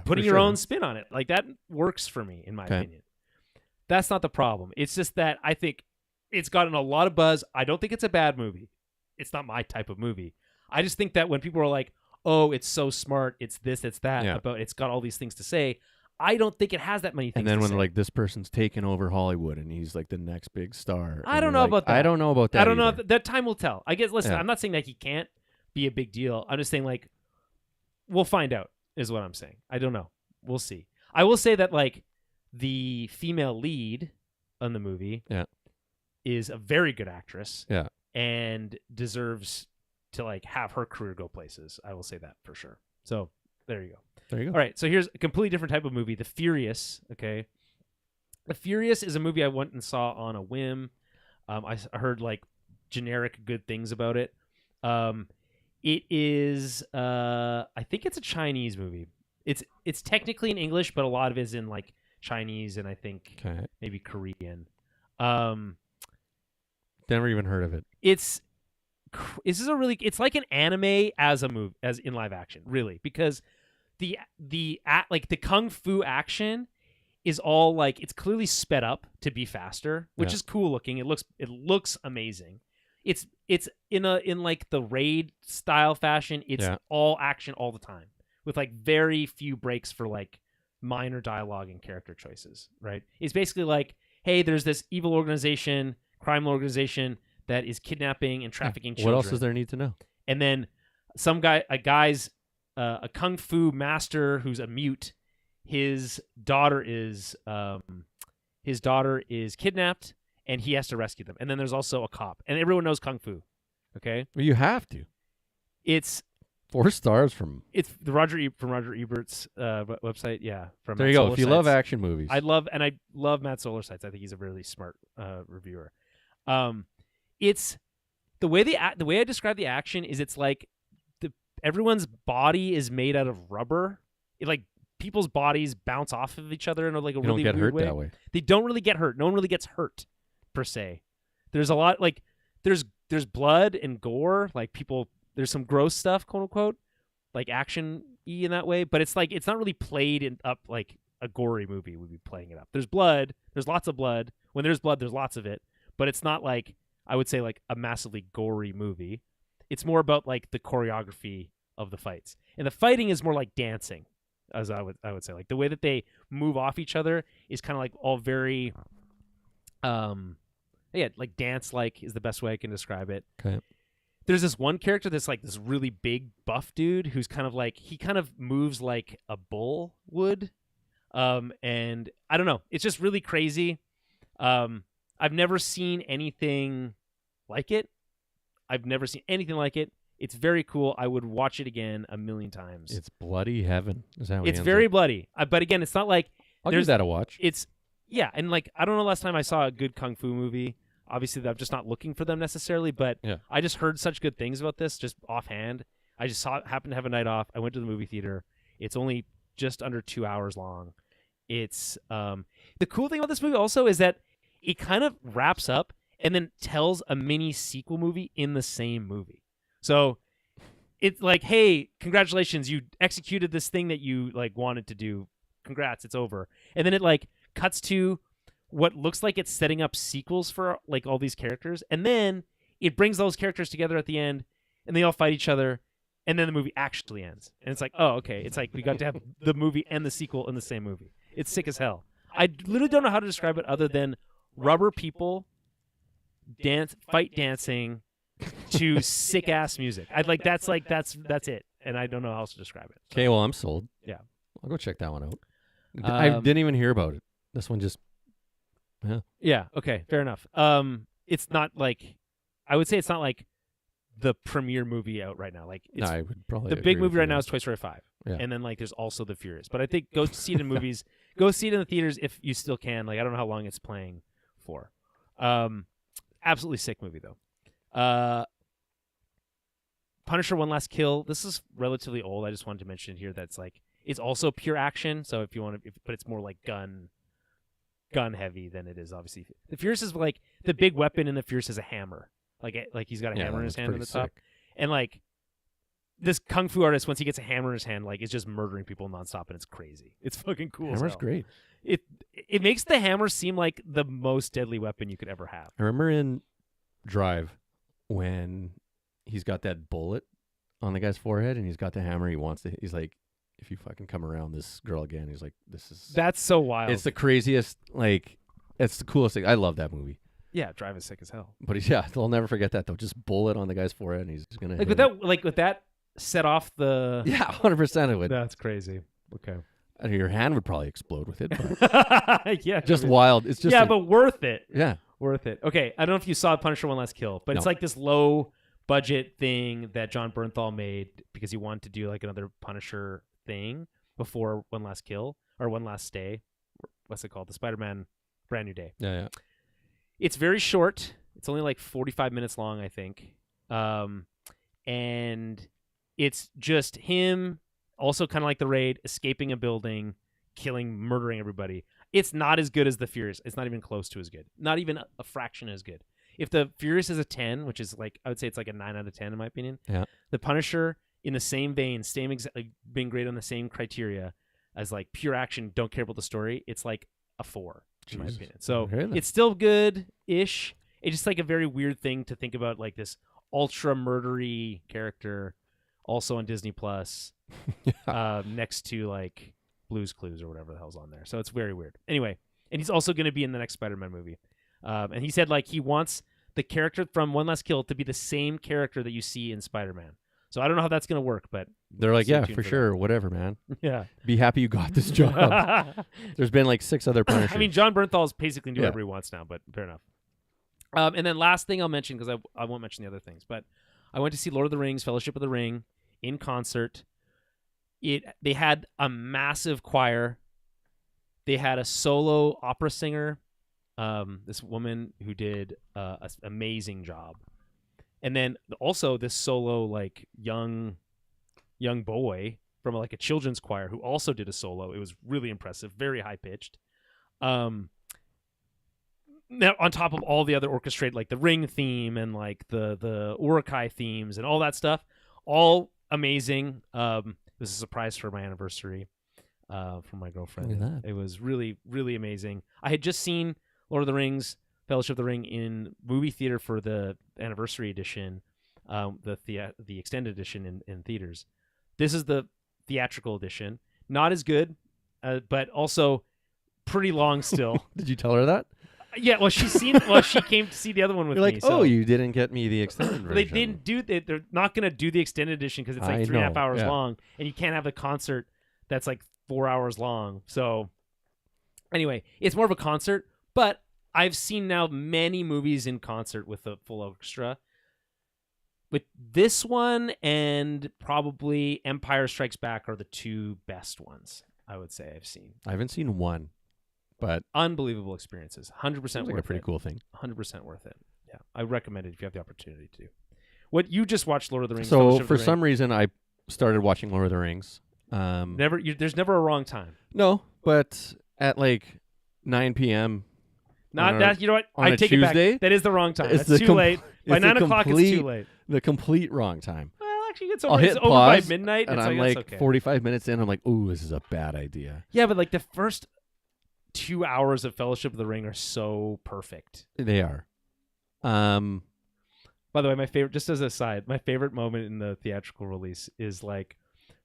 Speaker 1: putting your own spin on it. Like that works for me, in my opinion. That's not the problem. It's just that I think it's gotten a lot of buzz. I don't think it's a bad movie. It's not my type of movie. I just think that when people are like, "Oh, it's so smart. It's this, it's that," but it's got all these things to say. I don't think it has that many things.
Speaker 2: And then
Speaker 1: when
Speaker 2: they're like, this person's taken over Hollywood and he's like the next big star.
Speaker 1: I don't know about that.
Speaker 2: I don't know about that.
Speaker 1: I don't know. That time will tell. I guess. Listen, I'm not saying that he can't be a big deal. I'm just saying like, we'll find out. Is what I'm saying. I don't know. We'll see. I will say that like the female lead on the movie is a very good actress.
Speaker 2: Yeah.
Speaker 1: And deserves to like have her career go places. I will say that for sure. So there you go.
Speaker 2: There you go.
Speaker 1: All right. So here's a completely different type of movie. The Furious. Okay. The Furious is a movie I went and saw on a whim. I heard like generic good things about it. It is. I think it's a Chinese movie. It's technically in English, but a lot of it is in like Chinese and I think maybe Korean.
Speaker 2: Never even heard of it.
Speaker 1: It's like an anime as a movie, as in live action, really, because the kung fu action is all like it's clearly sped up to be faster, which is cool looking. It looks amazing. It's in like the Raid style fashion. It's all action all the time with like very few breaks for like minor dialogue and character choices. Right? It's basically like, hey, there's this evil organization, criminal organization that is kidnapping and trafficking children.
Speaker 2: What else does there need to know?
Speaker 1: And then a kung fu master who's a mute. His daughter is kidnapped, and he has to rescue them. And then there's also a cop, and everyone knows kung fu. Okay,
Speaker 2: well, you have to.
Speaker 1: It's
Speaker 2: 4 stars from.
Speaker 1: It's the Roger Ebert's website. Yeah, from
Speaker 2: there
Speaker 1: Matt
Speaker 2: you go.
Speaker 1: Solar
Speaker 2: if you
Speaker 1: Sites.
Speaker 2: love action movies,
Speaker 1: I love Matt Solar Sites. I think he's a really smart reviewer. It's the way I describe the action is it's like everyone's body is made out of rubber. Like people's bodies bounce off of each other in like a really weird way. They don't get hurt that way. They don't really get hurt. No one really gets hurt per se. There's a lot like there's blood and gore. Like people, there's some gross stuff, quote unquote, like action-y in that way. But it's like it's not really played up like a gory movie would be playing it up. There's blood. There's lots of blood. When there's blood, there's lots of it. But it's not like I would say like a massively gory movie. It's more about like the choreography of the fights, and the fighting is more like dancing, as I would say. Like the way that they move off each other is kind of like all very, like dance-like is the best way I can describe it.
Speaker 2: Okay.
Speaker 1: There's this one character that's like this really big buff dude who's kind of like he kind of moves like a bull would, and I don't know. It's just really crazy. I've never seen anything like it. It's very cool. I would watch it again a million times.
Speaker 2: It's bloody heaven. Is that what
Speaker 1: it's very bloody. But again, it's not like
Speaker 2: I'll give that a watch.
Speaker 1: And like I don't know last time I saw a good kung fu movie. Obviously, I'm just not looking for them necessarily, but I just heard such good things about this just offhand. I just happened to have a night off. I went to the movie theater. It's only just under 2 hours long. It's the cool thing about this movie also is that it kind of wraps up and then tells a mini sequel movie in the same movie. So it's like, hey, congratulations, you executed this thing that you like wanted to do. Congrats, it's over. And then it like cuts to what looks like it's setting up sequels for like all these characters, and then it brings those characters together at the end, and they all fight each other, and then the movie actually ends. And it's like, oh, okay. It's like we got to have the movie and the sequel in the same movie. It's sick as hell. I literally don't know how to describe it other than rubber people fight dancing to sick ass music. I'd like that's it, and I don't know how else to describe it.
Speaker 2: Okay, well I'm sold.
Speaker 1: Yeah,
Speaker 2: I'll go check that one out. I didn't even hear about it. This one just
Speaker 1: yeah. Okay, fair enough. It's not like I would say it's not like the premiere movie out right now. Like it's,
Speaker 2: I would probably
Speaker 1: the big movie right now is Toy Story 5, and then like there's also The Furious. But I think go see it in movies. Go see it in the theaters if you still can. Like I don't know how long it's playing for. Absolutely sick movie though. Punisher: One Last Kill. This is relatively old. I just wanted to mention it here. That's like it's also pure action. So if you want to, but it's more like gun heavy than it is obviously. The Furious is like the big weapon in the Furious is a hammer. Like he's got a hammer in his hand on the top, and like this kung fu artist, once he gets a hammer in his hand, like is just murdering people nonstop, and it's crazy. It's fucking cool.
Speaker 2: Hammer's great.
Speaker 1: It makes the hammer seem like the most deadly weapon you could ever have.
Speaker 2: I remember in Drive when he's got that bullet on the guy's forehead, and he's got the hammer. He's like, if you fucking come around this girl again, he's like, that's so wild. It's the craziest. Like, it's the coolest thing. I love that movie.
Speaker 1: Yeah, Drive is sick as hell.
Speaker 2: But they'll never forget that though. Just bullet on the guy's forehead, and he's gonna
Speaker 1: with that set off the
Speaker 2: 100% it would.
Speaker 1: That's crazy. Okay,
Speaker 2: your hand would probably explode with it. But
Speaker 1: yeah,
Speaker 2: just wild. It's just
Speaker 1: but worth it.
Speaker 2: Yeah,
Speaker 1: worth it. Okay, I don't know if you saw Punisher: One Last Kill, but it's like this low budget thing that John Bernthal made because he wanted to do like another Punisher thing before One Last Kill or One Last Stay. What's it called? The Spider-Man Brand New Day.
Speaker 2: Yeah.
Speaker 1: It's very short. It's only like 45 minutes long, I think. And it's just him, also kind of like The Raid, escaping a building, murdering everybody. It's not as good as The Furious. It's not even close to as good. Not even a fraction as good. If The Furious is a 10, which is like, I would say it's like a 9 out of 10 in my opinion.
Speaker 2: Yeah.
Speaker 1: The Punisher, in the same vein, being great on the same criteria as like pure action, don't care about the story, it's like a 4. In my opinion. So it's still good-ish. It's just like a very weird thing to think about, like this ultra murdery character, also on Disney Plus, next to like Blue's Clues or whatever the hell's on there. So it's very weird. Anyway, and he's also going to be in the next Spider-Man movie. And he said like he wants the character from One Last Kill to be the same character that you see in Spider-Man. So I don't know how that's going to work, but
Speaker 2: they're like, yeah, for sure, whatever, man.
Speaker 1: Yeah.
Speaker 2: Be happy you got this job. There's been like 6 other Punishers.
Speaker 1: I mean, John Bernthal's basically do whatever he wants now, but fair enough. And then last thing I'll mention, because I won't mention the other things, but I went to see Lord of the Rings, Fellowship of the Ring in concert. They had a massive choir. They had a solo opera singer, this woman who did an amazing job. And then also this solo like young boy from like a children's choir who also did a solo. It was really impressive, very high pitched. Now on top of all the other orchestrated, like the Ring theme and like the Urukai themes and all that stuff, all amazing. It was a surprise for my anniversary from my girlfriend.
Speaker 2: Look at that.
Speaker 1: It was really, really amazing. I had just seen Lord of the Rings, Fellowship of the Ring in movie theater for the anniversary edition, the extended edition in theaters. This is the theatrical edition. Not as good, but also pretty long still.
Speaker 2: Did you tell her that?
Speaker 1: Yeah, well, she came to see the other one with
Speaker 2: You're
Speaker 1: me.
Speaker 2: Like, oh, you didn't get me the extended version.
Speaker 1: They didn't do that. They're not going to do the extended edition because it's like 3.5 hours long, and you can't have a concert that's like 4 hours long. So anyway, it's more of a concert, but I've seen now many movies in concert with a full orchestra. With this one and probably Empire Strikes Back are the 2 best ones I would say I've seen.
Speaker 2: I haven't seen one, but
Speaker 1: unbelievable experiences. 100% worth it.
Speaker 2: Like a pretty cool thing.
Speaker 1: 100% worth it. Yeah, I recommend it if you have the opportunity to. What you just watched Lord of the Rings.
Speaker 2: So for some reason, I started watching Lord of the Rings.
Speaker 1: There's never a wrong time.
Speaker 2: No, but at like 9 p.m.
Speaker 1: Not that, you know what?
Speaker 2: I take
Speaker 1: Tuesday, it back. That is the wrong time. It's too late. By 9 o'clock, it's too late.
Speaker 2: The complete wrong time.
Speaker 1: Well, actually, it's
Speaker 2: over
Speaker 1: by midnight.
Speaker 2: And I'm like 45 minutes in. I'm like, ooh, this is a bad idea.
Speaker 1: Yeah, but like the first 2 hours of Fellowship of the Ring are so perfect.
Speaker 2: They are.
Speaker 1: By the way, my favorite, just as a side, my favorite moment in the theatrical release is like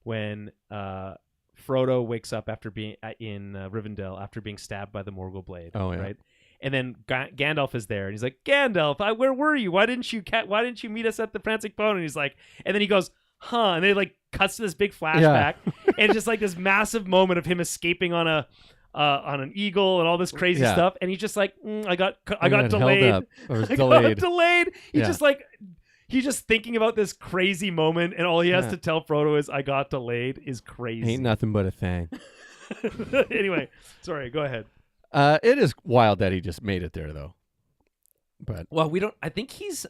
Speaker 1: when Frodo wakes up after being in Rivendell after being stabbed by the Morgul blade.
Speaker 2: Oh, yeah.
Speaker 1: Right. And then Gandalf is there, and he's like, "Gandalf, where were you? Why didn't you meet us at the Prancing Pony?" And he's like, and then he goes, "Huh?" And then like cuts to this big flashback, and just like this massive moment of him escaping on an eagle and all this crazy stuff, and he's just like, I got delayed.
Speaker 2: I was
Speaker 1: got delayed. He's just thinking about this crazy moment, and all he has to tell Frodo is, "I got delayed," is crazy.
Speaker 2: Ain't nothing but a thing.
Speaker 1: Anyway, sorry, go ahead.
Speaker 2: It is wild that he just made it there, though. But
Speaker 1: we don't. I think he's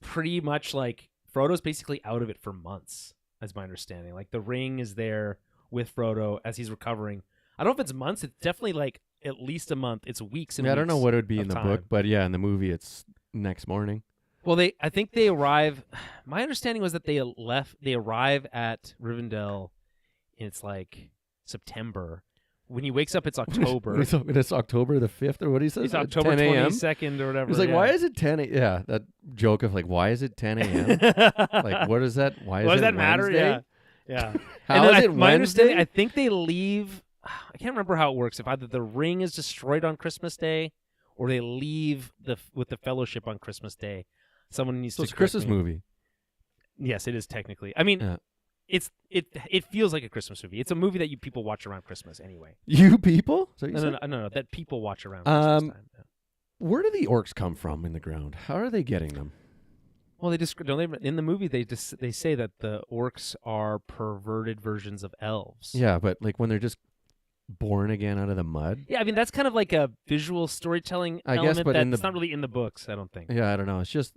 Speaker 1: pretty much like Frodo's basically out of it for months, as my understanding. Like the ring is there with Frodo as he's recovering. I don't know if it's months. It's definitely like at least a month. It's weeks and weeks.
Speaker 2: I don't know what it would be in the
Speaker 1: time.
Speaker 2: book, but yeah, in the movie, it's next morning.
Speaker 1: Well, I think they arrive. My understanding was that they arrive at Rivendell. It's like September. When he wakes up, it's October.
Speaker 2: It's October the 5th, or what he says?
Speaker 1: It's October 22nd or whatever.
Speaker 2: He's like, why is it 10 a.m.? Yeah, that joke of like, why is it 10 a.m.? Like, what is that? Why does that
Speaker 1: matter?
Speaker 2: Wednesday?
Speaker 1: Yeah.
Speaker 2: How is it
Speaker 1: my
Speaker 2: Wednesday?
Speaker 1: understanding, I think they leave. I can't remember how it works. If either the ring is destroyed on Christmas Day, or they leave with the Fellowship on Christmas Day. Someone needs to.
Speaker 2: It's a Christmas movie.
Speaker 1: Yes, it is technically. I mean. It feels like a Christmas movie. It's a movie that people watch around Christmas anyway.
Speaker 2: You people?
Speaker 1: No. That people watch around Christmas time. Yeah.
Speaker 2: Where do the orcs come from in the ground? How are they getting them?
Speaker 1: Well, in the movie they say that the orcs are perverted versions of elves.
Speaker 2: Yeah, but like when they're just born again out of the mud.
Speaker 1: Yeah, I mean that's kind of like a visual storytelling element that's not really in the books. I don't think.
Speaker 2: Yeah, I don't know. It's just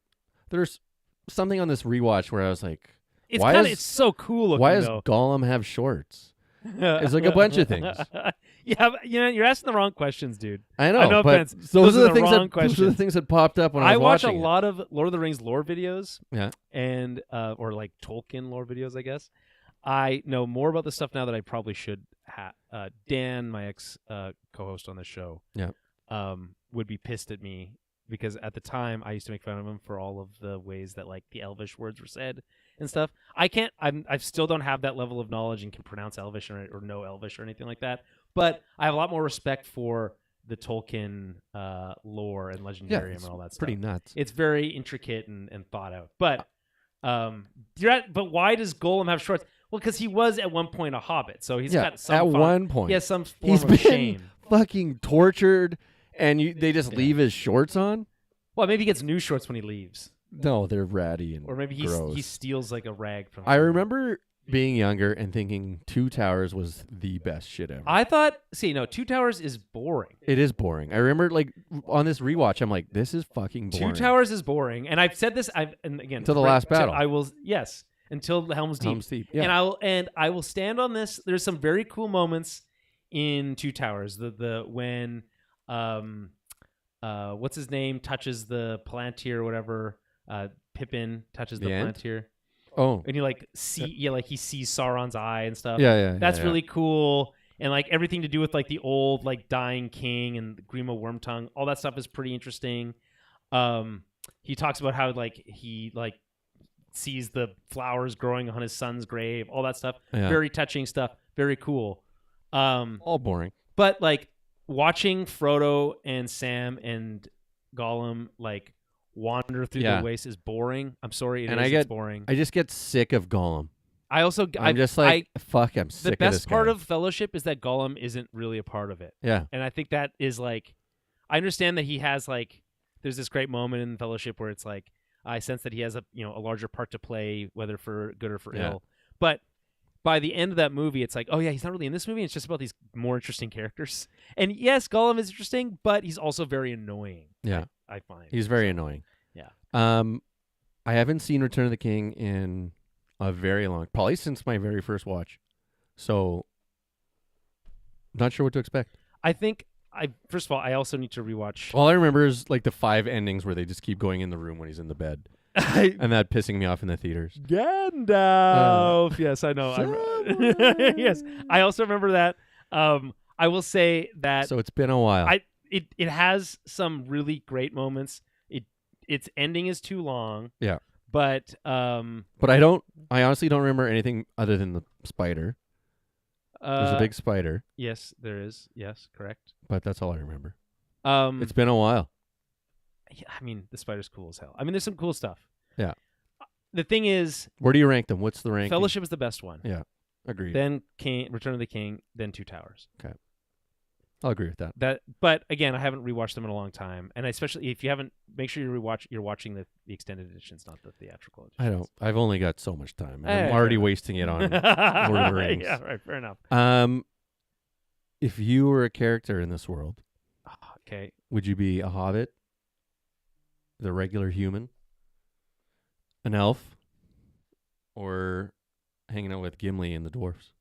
Speaker 2: there's something on this rewatch where I was like.
Speaker 1: It's so cool looking.
Speaker 2: Why does Gollum have shorts? It's like a bunch of things.
Speaker 1: Yeah, you're asking the wrong questions, dude.
Speaker 2: I know,
Speaker 1: no
Speaker 2: but
Speaker 1: offense.
Speaker 2: those are the things that popped up when I was watching.
Speaker 1: I watch a lot of Lord of the Rings lore videos.
Speaker 2: Yeah.
Speaker 1: And or like Tolkien lore videos, I guess. I know more about this stuff now that I probably should have. Dan, my ex co-host on the show, would be pissed at me because at the time I used to make fun of him for all of the ways that like the Elvish words were said and stuff. I still don't have that level of knowledge and can pronounce Elvish or know Elvish or anything like that. But I have a lot more respect for the Tolkien lore and legendarium and all that stuff.
Speaker 2: Pretty nuts.
Speaker 1: It's very intricate and thought out. But but why does Gollum have shorts? Well, because he was at one point a hobbit, so he's got some.
Speaker 2: At one point,
Speaker 1: he has some form of shame.
Speaker 2: Fucking tortured, and they just leave his shorts on.
Speaker 1: Well, maybe he gets new shorts when he leaves.
Speaker 2: No, they're ratty and
Speaker 1: or maybe
Speaker 2: gross.
Speaker 1: He steals like a rag from.
Speaker 2: I remember being younger and thinking Two Towers was the best shit ever.
Speaker 1: I thought, Two Towers is boring.
Speaker 2: It is boring. I remember like on this rewatch, I'm like, this is fucking boring.
Speaker 1: Two Towers is boring, and I've said this. And again,
Speaker 2: to the last battle.
Speaker 1: I will until Helm's Deep.
Speaker 2: Yeah.
Speaker 1: And I will stand on this. There's some very cool moments in Two Towers. The when what's his name touches the Palantir or whatever. Pippin touches the Palantir.
Speaker 2: Oh,
Speaker 1: and he sees Sauron's eye and stuff.
Speaker 2: Yeah.
Speaker 1: That's really cool. And like everything to do with like the old like dying king and Grima Wormtongue, all that stuff is pretty interesting. He talks about how like he like sees the flowers growing on his son's grave, all that stuff. Yeah. Very touching stuff. Very cool.
Speaker 2: All boring.
Speaker 1: But like watching Frodo and Sam and Gollum like wander through the waste is boring. I'm sorry, it's boring.
Speaker 2: I just get sick of Gollum.
Speaker 1: I'm
Speaker 2: sick of this guy.
Speaker 1: The best part of Fellowship is that Gollum isn't really a part of it.
Speaker 2: Yeah.
Speaker 1: And I think that is like, I understand that he has like, there's this great moment in Fellowship where it's like, I sense that he has a larger part to play, whether for good or for ill. But by the end of that movie, it's like, oh yeah, he's not really in this movie. It's just about these more interesting characters. And yes, Gollum is interesting, but he's also very annoying.
Speaker 2: Yeah.
Speaker 1: I find.
Speaker 2: He's very annoying.
Speaker 1: Yeah.
Speaker 2: I haven't seen Return of the King in a very long, probably since my very first watch. So, not sure what to expect.
Speaker 1: I think first of all, I also need to rewatch.
Speaker 2: All I remember is like the 5 endings where they just keep going in the room when he's in the bed. And that pissing me off in the theaters.
Speaker 1: Gandalf. Yes, I know. Yes, I also remember that. I will say that
Speaker 2: So it's been a while.
Speaker 1: It has some really great moments. Its ending is too long.
Speaker 2: Yeah.
Speaker 1: But
Speaker 2: I honestly don't remember anything other than the spider. There's a big spider.
Speaker 1: Yes, there is. Yes, correct.
Speaker 2: But that's all I remember.
Speaker 1: It's
Speaker 2: been a while.
Speaker 1: Yeah, I mean, the spider's cool as hell. I mean, there's some cool stuff.
Speaker 2: Yeah.
Speaker 1: The thing is,
Speaker 2: where do you rank them? What's the ranking?
Speaker 1: Fellowship is the best one.
Speaker 2: Yeah, agreed.
Speaker 1: Then Return of the King, then Two Towers.
Speaker 2: Okay. I'll agree with that.
Speaker 1: But again, I haven't rewatched them in a long time, and especially if you haven't, make sure you're watching the extended editions, not the theatrical editions.
Speaker 2: I don't. I've only got so much time. I'm already wasting it on Lord of the Rings.
Speaker 1: Yeah, right. Fair enough.
Speaker 2: If you were a character in this world,
Speaker 1: okay,
Speaker 2: would you be a hobbit, the regular human, an elf, or hanging out with Gimli and the dwarves?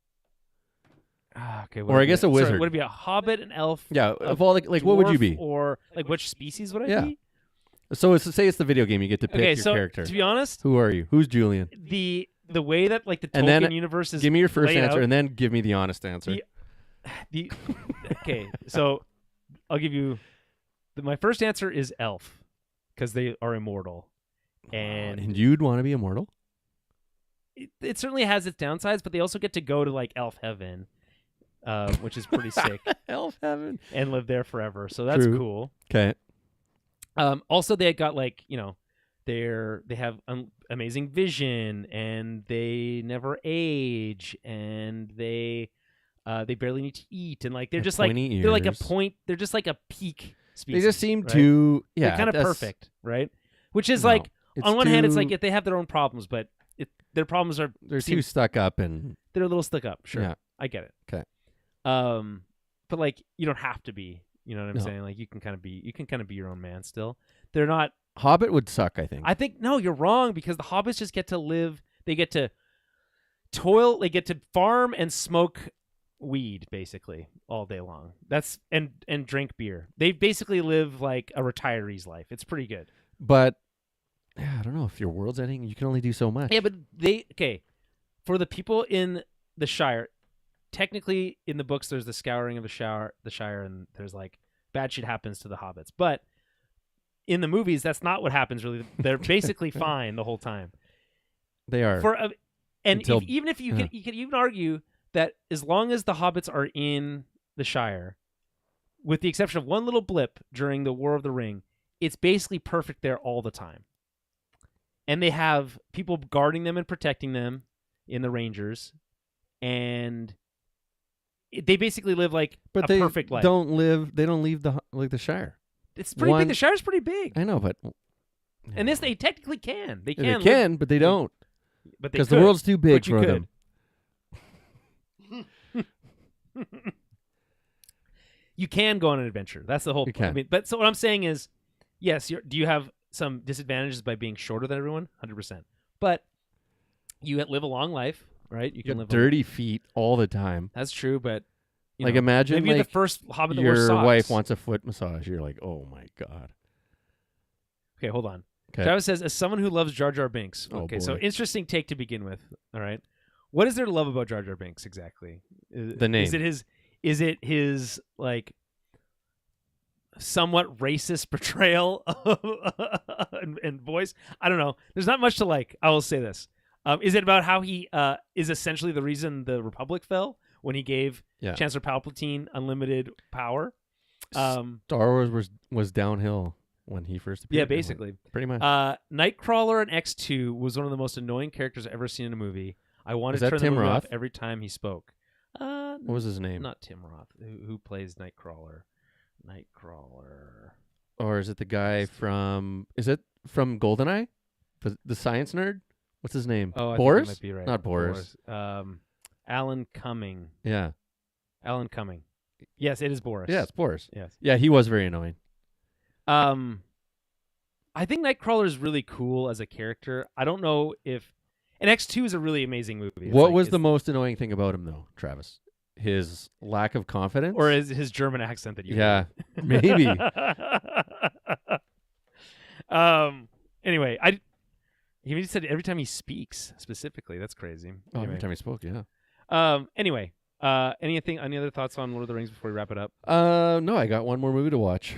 Speaker 1: Okay.
Speaker 2: Or I guess a wizard.
Speaker 1: Would it be a hobbit, an elf?
Speaker 2: Yeah. Of all, like what would you be?
Speaker 1: Or like which species would I be?
Speaker 2: So say it's the video game. You get to pick your character.
Speaker 1: To be honest,
Speaker 2: who are you? Who's Julian?
Speaker 1: The way that like the Tolkien universe is.
Speaker 2: Give me your first answer,
Speaker 1: out,
Speaker 2: and then give me the honest answer.
Speaker 1: Okay. So I'll give you. My first answer is elf, because they are immortal,
Speaker 2: and you'd want to be immortal.
Speaker 1: It certainly has its downsides, but they also get to go to like elf heaven. Which is pretty sick.
Speaker 2: Elf heaven.
Speaker 1: And live there forever. So that's cool.
Speaker 2: Okay.
Speaker 1: Also, they got like, they have amazing vision, and they never age, and they barely need to eat, and like they're just like ears. They're like a point. They're just like a peak species.
Speaker 2: They just seem
Speaker 1: right?
Speaker 2: to
Speaker 1: they're kind of perfect, right? Which is like on one hand, it's like they have their own problems, but their problems are
Speaker 2: too stuck up, and
Speaker 1: they're a little stuck up. Sure,
Speaker 2: yeah.
Speaker 1: I get it.
Speaker 2: Okay.
Speaker 1: But like you don't have to be. You know what I'm saying? Like you can kind of be your own man still. They're not.
Speaker 2: Hobbit would suck, I think.
Speaker 1: I think no, you're wrong, because the hobbits just get to live. They get to toil. They get to farm and smoke weed basically all day long. That's and drink beer. They basically live like a retiree's life. It's pretty good.
Speaker 2: But I don't know, if your world's ending, you can only do so much.
Speaker 1: Yeah, but for the people in the Shire. Technically, in the books, there's the scouring of the Shire, and there's like bad shit happens to the hobbits. But in the movies, that's not what happens. Really, they're basically fine the whole time.
Speaker 2: They are.
Speaker 1: Even if you can even argue that as long as the hobbits are in the Shire, with the exception of one little blip during the War of the Ring, it's basically perfect there all the time. And they have people guarding them and protecting them in the Rangers, and they basically live like a perfect life.
Speaker 2: They don't leave the Shire.
Speaker 1: It's pretty big. The Shire's pretty big.
Speaker 2: I know, but
Speaker 1: and this they technically can. They
Speaker 2: can, but they don't.
Speaker 1: But
Speaker 2: because the world's too big for them.
Speaker 1: You can go on an adventure. That's the whole point. I mean, but so what I'm saying is, yes, do you have some disadvantages by being shorter than everyone? 100%. But you live a long life. Right, you can live
Speaker 2: dirty feet all the time.
Speaker 1: That's true, but
Speaker 2: imagine
Speaker 1: maybe the first Hobbit that wears
Speaker 2: your
Speaker 1: socks.
Speaker 2: wife wants a foot massage. You're like, oh my god.
Speaker 1: Okay, hold on. Okay. Travis says, as someone who loves Jar Jar Binks. Okay, so interesting take to begin with. All right, what is there to love about Jar Jar Binks exactly?
Speaker 2: The name.
Speaker 1: Is it his like somewhat racist portrayal and voice? I don't know. There's not much to like. I will say this. Is it about how he is essentially the reason the Republic fell when he gave Chancellor Palpatine unlimited power?
Speaker 2: Star Wars was downhill when he first appeared.
Speaker 1: Yeah, basically.
Speaker 2: Pretty much.
Speaker 1: Nightcrawler in X2 was one of the most annoying characters I've ever seen in a movie. I wanted to turn the movie off every time he spoke.
Speaker 2: What was his name?
Speaker 1: Not Tim Roth. Who plays Nightcrawler?
Speaker 2: Or is it the guy from... Is it from GoldenEye? The science nerd? What's his name?
Speaker 1: Oh,
Speaker 2: Boris?
Speaker 1: I think you might be right.
Speaker 2: Not Boris.
Speaker 1: Alan Cumming.
Speaker 2: Yeah.
Speaker 1: Alan Cumming. Yes, it is Boris.
Speaker 2: Yeah, it's Boris.
Speaker 1: Yes.
Speaker 2: Yeah, he was very annoying.
Speaker 1: I think Nightcrawler is really cool as a character. I don't know if... And X2 is a really amazing movie.
Speaker 2: What was the most annoying thing about him, though, Travis? His lack of confidence?
Speaker 1: Or his German accent that you
Speaker 2: heard? Maybe.
Speaker 1: Anyway, he said every time he speaks, specifically. That's crazy.
Speaker 2: Every time he spoke, yeah.
Speaker 1: Anyway, Any other thoughts on Lord of the Rings before we wrap it up?
Speaker 2: No, I got one more movie to watch.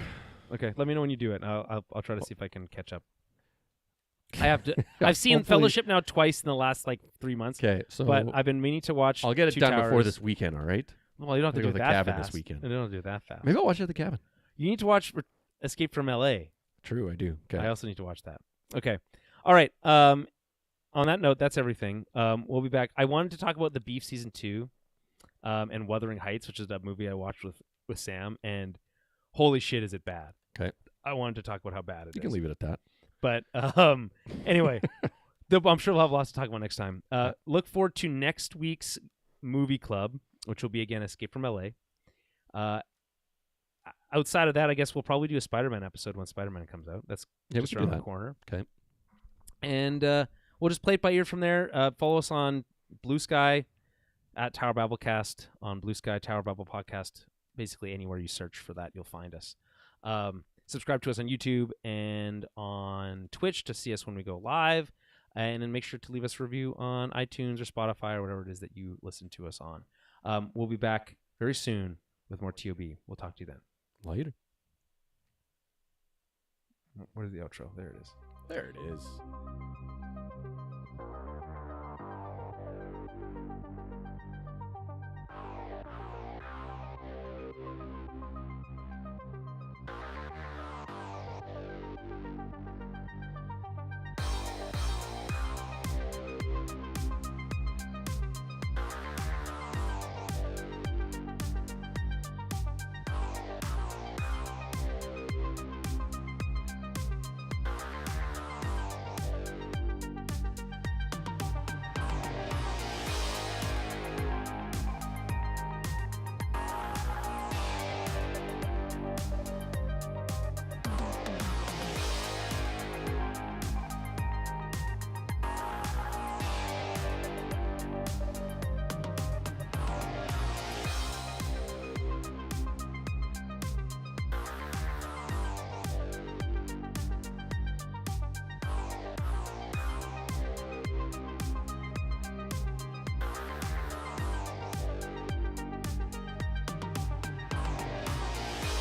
Speaker 1: Okay, let me know when you do it. And I'll try to see if I can catch up. I have to. I've seen Fellowship now twice in the last 3 months.
Speaker 2: Okay, so
Speaker 1: but I've been meaning to watch.
Speaker 2: I'll get it
Speaker 1: Two
Speaker 2: done
Speaker 1: Towers.
Speaker 2: before this weekend. All right.
Speaker 1: Well, you don't have to
Speaker 2: go
Speaker 1: do
Speaker 2: to
Speaker 1: that
Speaker 2: the cabin
Speaker 1: fast.
Speaker 2: this weekend.
Speaker 1: You don't do it that fast.
Speaker 2: Maybe I'll watch it at the cabin.
Speaker 1: You need to watch Escape from L.A.
Speaker 2: True, I do. Okay.
Speaker 1: I also need to watch that. Okay. All right. On that note, that's everything. We'll be back. I wanted to talk about The Beef Season 2 and Wuthering Heights, which is that movie I watched with Sam, and holy shit, is it bad.
Speaker 2: Okay.
Speaker 1: I wanted to talk about how bad it is.
Speaker 2: You can leave it at that.
Speaker 1: But anyway, I'm sure we'll have lots to talk about next time. Look forward to next week's movie club, which will be, again, Escape from L.A. Outside of that, I guess we'll probably do a Spider-Man episode when Spider-Man comes out. That's just around the corner.
Speaker 2: Okay.
Speaker 1: And we'll just play it by ear from there. Follow us on Blue Sky at Tower Babblecast, on Blue Sky Tower Babble Podcast. Basically, anywhere you search for that, you'll find us. Subscribe to us on YouTube and on Twitch to see us when we go live. And then make sure to leave us a review on iTunes or Spotify or whatever it is that you listen to us on. We'll be back very soon with more TOB. We'll talk to you then.
Speaker 2: Later.
Speaker 1: Where's the outro? There it is.
Speaker 2: There it is.